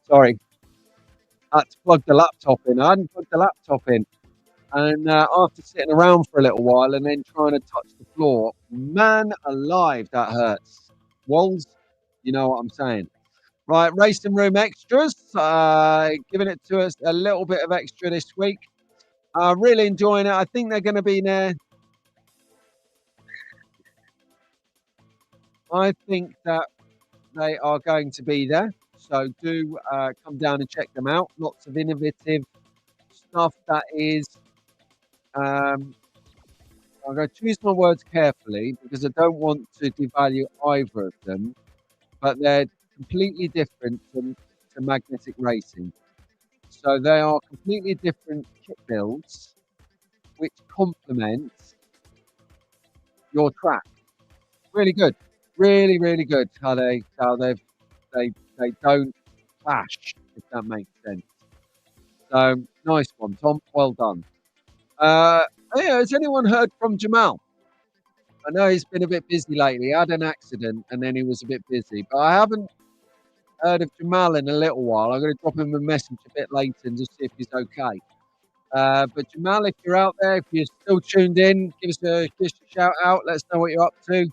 sorry. I had to plug the laptop in. I hadn't plugged the laptop in. And after sitting around for a little while and then trying to touch the floor, man alive, that hurts. Walls, you know what I'm saying. Right, Racing Room Extras, giving it to us a little bit of extra this week. Really enjoying it. I think they're going to be there. I think that they are going to be there. So do come down and check them out. Lots of innovative stuff that is. Um, I'm going to choose my words carefully because I don't want to devalue either of them, but they're completely different to magnetic racing. So they are completely different kit builds which complement your track. Really good, really, really good. How they don't clash, if that makes sense. So nice one, Tom. Well done. Uh, yeah, has anyone heard from Jamal? I know he's been a bit busy lately. He had an accident and then he was a bit busy, but I haven't heard of Jamal in a little while. I'm going to drop him a message a bit later and just see if he's okay. But Jamal, if you're out there, if you're still tuned in, give us a shout out. Let us know what you're up to.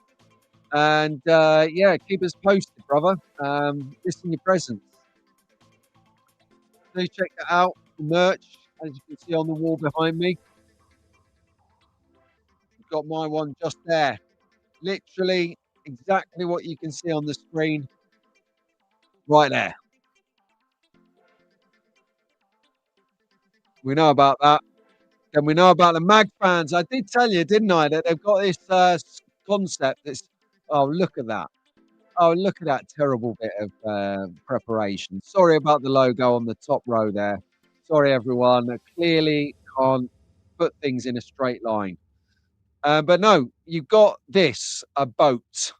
And yeah, keep us posted, brother. Listen your presence. Do check that out. The merch, as you can see on the wall behind me. I've got my one just there. Literally exactly what you can see on the screen right there. We know about that. And we know about the Mag fans. I did tell you, didn't I, that they've got this concept that's, oh, look at that. Oh, look at that terrible bit of preparation. Sorry about the logo on the top row there. Sorry, everyone. I clearly can't put things in a straight line. But no, you've got this, a boat.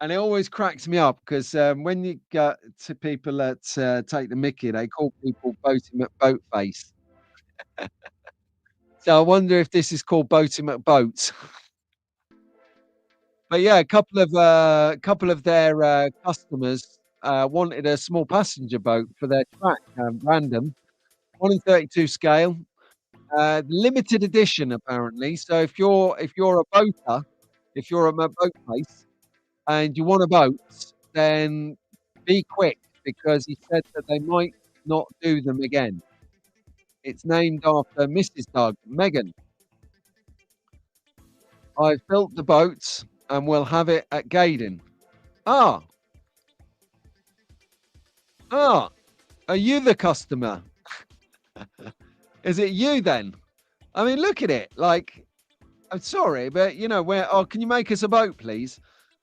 And it always cracks me up because when you get to people that take the mickey, they call people boating boat face. So I wonder if this is called boating McBoat. But yeah, a couple of their customers wanted a small passenger boat for their track, random, 1 in 32 scale, limited edition apparently. So if you're a boater, if you're a boat place and you want a boat, then be quick because he said that they might not do them again. It's named after Mrs. Doug, Megan. I've built the boat and we'll have it at Gaydon. Ah, ah, are you the customer? Is it you then? I mean, look at it. Like, I'm sorry, but where? Oh, can you make us a boat, please,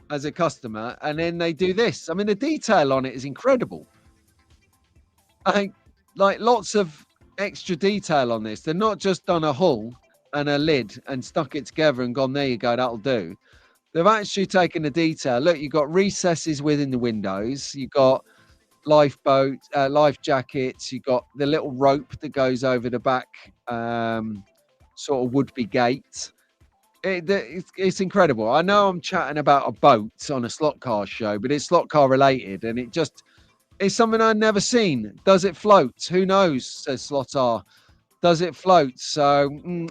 as a customer? And then they do this. I mean, the detail on it is incredible. I think, like, lots of extra detail on this. They're not just done a hull and a lid and stuck it together and gone, there you go, that'll do. They've actually taken the detail. Look, you've got recesses within the windows. You've got lifeboat, life jackets. You've got the little rope that goes over the back, sort of would-be gate. It's incredible. I know I'm chatting about a boat on a slot car show, but it's slot car related, and it's something I've never seen. Does it float? Who knows? Says Slotar. Does it float? So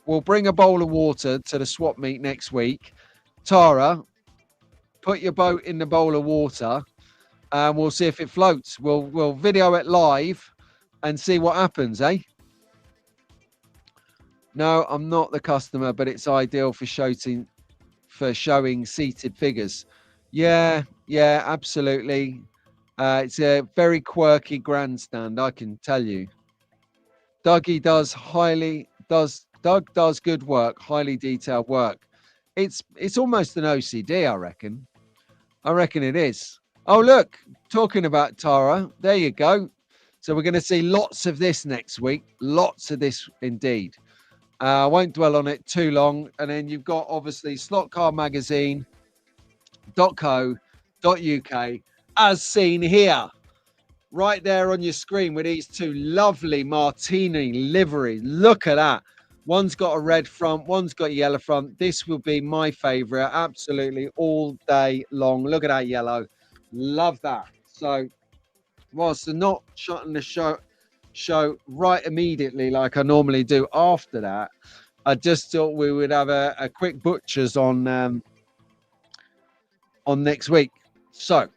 we'll bring a bowl of water to the swap meet next week. Tara, put your boat in the bowl of water and we'll see if it floats. We'll video it live and see what happens, eh? No, I'm not the customer, but it's ideal for showing seated figures. Yeah, yeah, absolutely. It's a very quirky grandstand, I can tell you. Dougie does Doug does good work, highly detailed work. It's almost an OCD, I reckon. I reckon it is. Oh, look, talking about Tara, there you go. So we're going to see lots of this next week. Lots of this indeed. I won't dwell on it too long. And then you've got obviously slotcarmagazine.co.uk as seen here, right there on your screen with these two lovely martini liveries. Look at that. One's got a red front, one's got a yellow front. This will be my favorite, absolutely all day long. Look at that yellow. Love that. So, whilst I'm not shutting the show right immediately like I normally do after that, I just thought we would have a quick butchers on next week. So,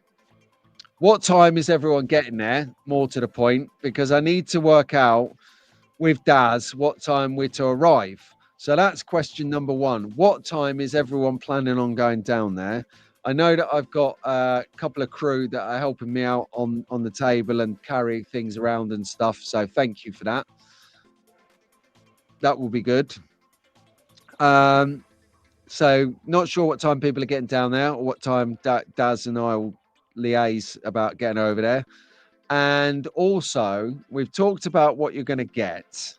what time is everyone getting there? More to the point, because I need to work out with Daz what time we're to arrive. So that's question number one. What time is everyone planning on going down there? I know that I've got a couple of crew that are helping me out on the table and carry things around and stuff. So thank you for that. That will be good. So not sure what time people are getting down there or what time Daz and I will liaise about getting over there. And also, we've talked about what you're going to get.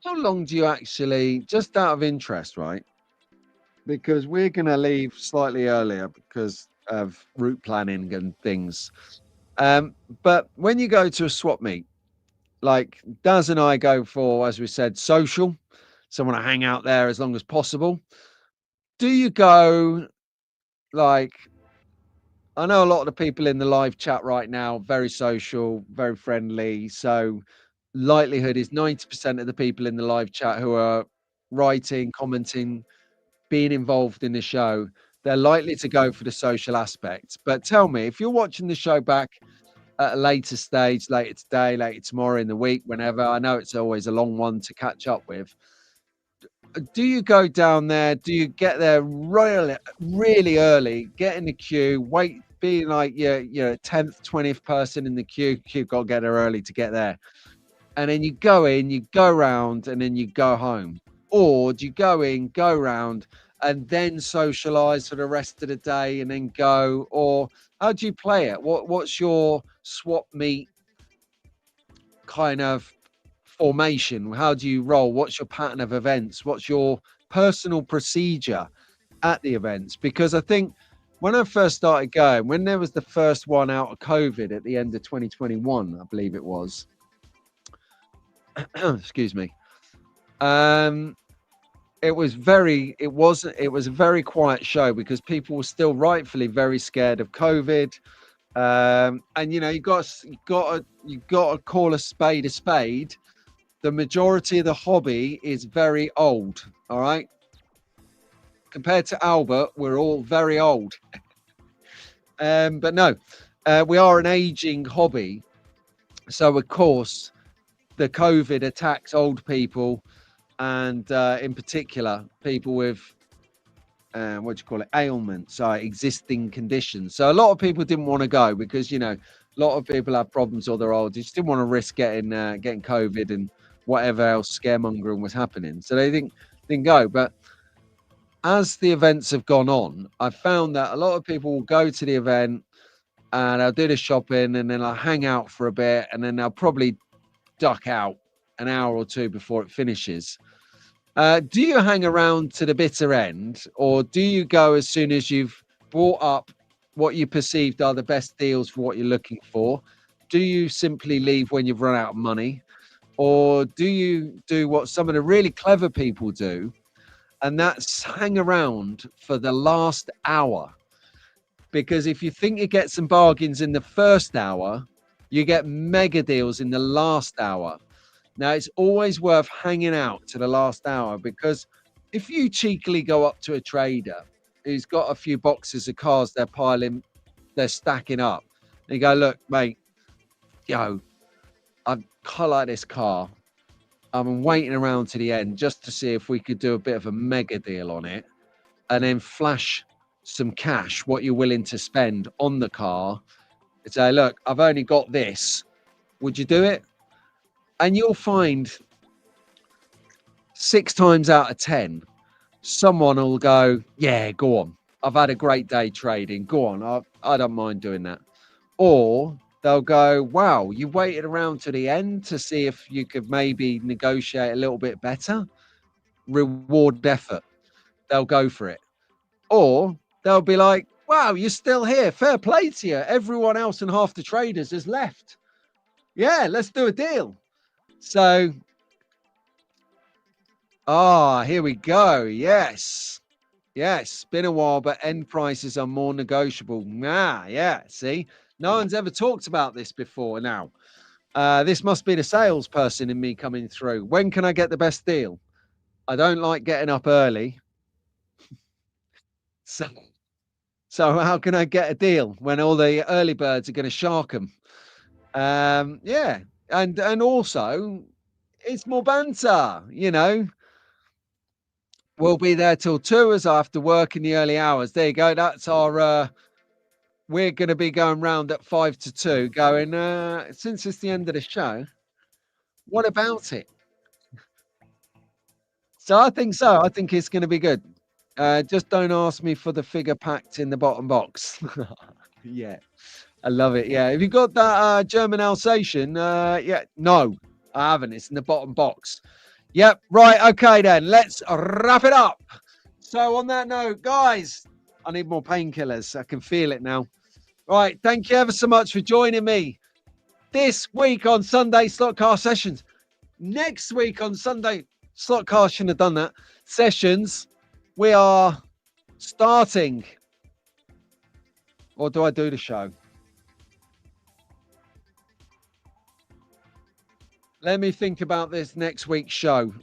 How long do you actually, just out of interest, right? Because we're going to leave slightly earlier because of route planning and things. But when you go to a swap meet, like Daz and I go for, as we said, social. So I want to hang out there as long as possible. Do you go like, I know a lot of the people in the live chat right now, very social, very friendly. So likelihood is 90% of the people in the live chat who are writing, commenting, being involved in the show, they're likely to go for the social aspect. But tell me, if you're watching the show back at a later stage, later today, later tomorrow in the week, whenever, I know it's always a long one to catch up with. Do you go down there? Do you get there really, really early, get in the queue, wait, be like your 10th, 20th person in the queue? You've got to get there early to get there. And then you go in, you go round, and then you go home. Or do you go in, go round, and then socialize for the rest of the day and then go? Or how do you play it? What's your swap meet kind of formation? How do you roll? What's your pattern of events? What's your personal procedure at the events? Because I think when I first started going, when there was the first one out of COVID at the end of 2021, I believe it was. Excuse me. It was a very quiet show because people were still rightfully very scared of COVID. And you got to call a spade a spade. The majority of the hobby is very old. All right. Compared to Albert, we're all very old. But no, we are an aging hobby. So of course, the COVID attacks old people, and in particular, people with ailments, existing conditions. So a lot of people didn't want to go because a lot of people have problems or they're old. They just didn't want to risk getting COVID and whatever else scaremongering was happening. So they didn't go. But as the events have gone on, I've found that a lot of people will go to the event and they'll do the shopping and then I'll hang out for a bit and then they'll probably duck out an hour or two before it finishes. Do you hang around to the bitter end, or do you go as soon as you've brought up what you perceived are the best deals for what you're looking for? Do you simply leave when you've run out of money, or do you do what some of the really clever people do, and that's hang around for the last hour? Because if you think you get some bargains in the first hour, you get mega deals in the last hour. Now, it's always worth hanging out to the last hour because if you cheekily go up to a trader who's got a few boxes of cars they're stacking up, and you go, look, mate, I quite like this car. I'm waiting around to the end just to see if we could do a bit of a mega deal on it and then flash some cash, what you're willing to spend on the car, and say, look, I've only got this. Would you do it? And you'll find 6 times out of 10, someone will go, yeah, go on. I've had a great day trading. Go on. I don't mind doing that. Or they'll go, wow, you waited around to the end to see if you could maybe negotiate a little bit better. Reward effort. They'll go for it. Or they'll be like, wow, you're still here. Fair play to you. Everyone else and half the traders has left. Yeah, let's do a deal. So, here we go. Yes. Yes. Been a while, but end prices are more negotiable. Yeah. See, no one's ever talked about this before now. This must be the salesperson in me coming through. When can I get the best deal? I don't like getting up early. So how can I get a deal when all the early birds are going to shark them? Yeah, and also it's more banter. We'll be there till 2 as I have to work in the early hours. There you go. That's our. We're going to be going round at 5 to 2. Going. Since it's the end of the show, what about it? So I think so. I think it's going to be good. Just don't ask me for the figure packed in the bottom box. Yeah, I love it. Yeah, have you got that German Alsatian? Yeah, no, I haven't. It's in the bottom box. Yep, right. Okay, then let's wrap it up. So on that note, guys, I need more painkillers. I can feel it now. Right, thank you ever so much for joining me this week on Sunday Slotcast Sessions. Next week on Sunday Slotcast, shouldn't have done that, Sessions, we are starting, or do I do the show? Let me think about this next week's show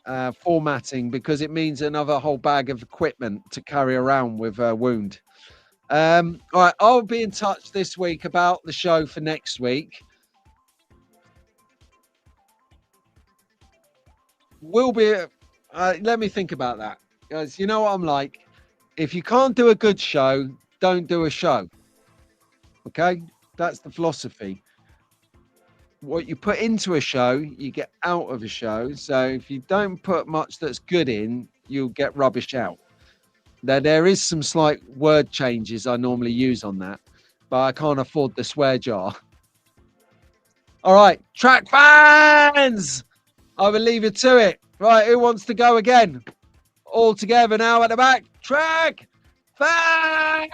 formatting, because it means another whole bag of equipment to carry around with Wound. All right, I'll be in touch this week about the show for next week. Will be. Let me think about that, guys. You know what I'm like. If you can't do a good show, don't do a show. Okay, that's the philosophy. What you put into a show, you get out of a show. So if you don't put much that's good in, you'll get rubbish out. Now, there is some slight word changes I normally use on that, but I can't afford the swear jar. All right, track fans, I will leave you to it. Right, who wants to go again? All together now at the back. Track fans.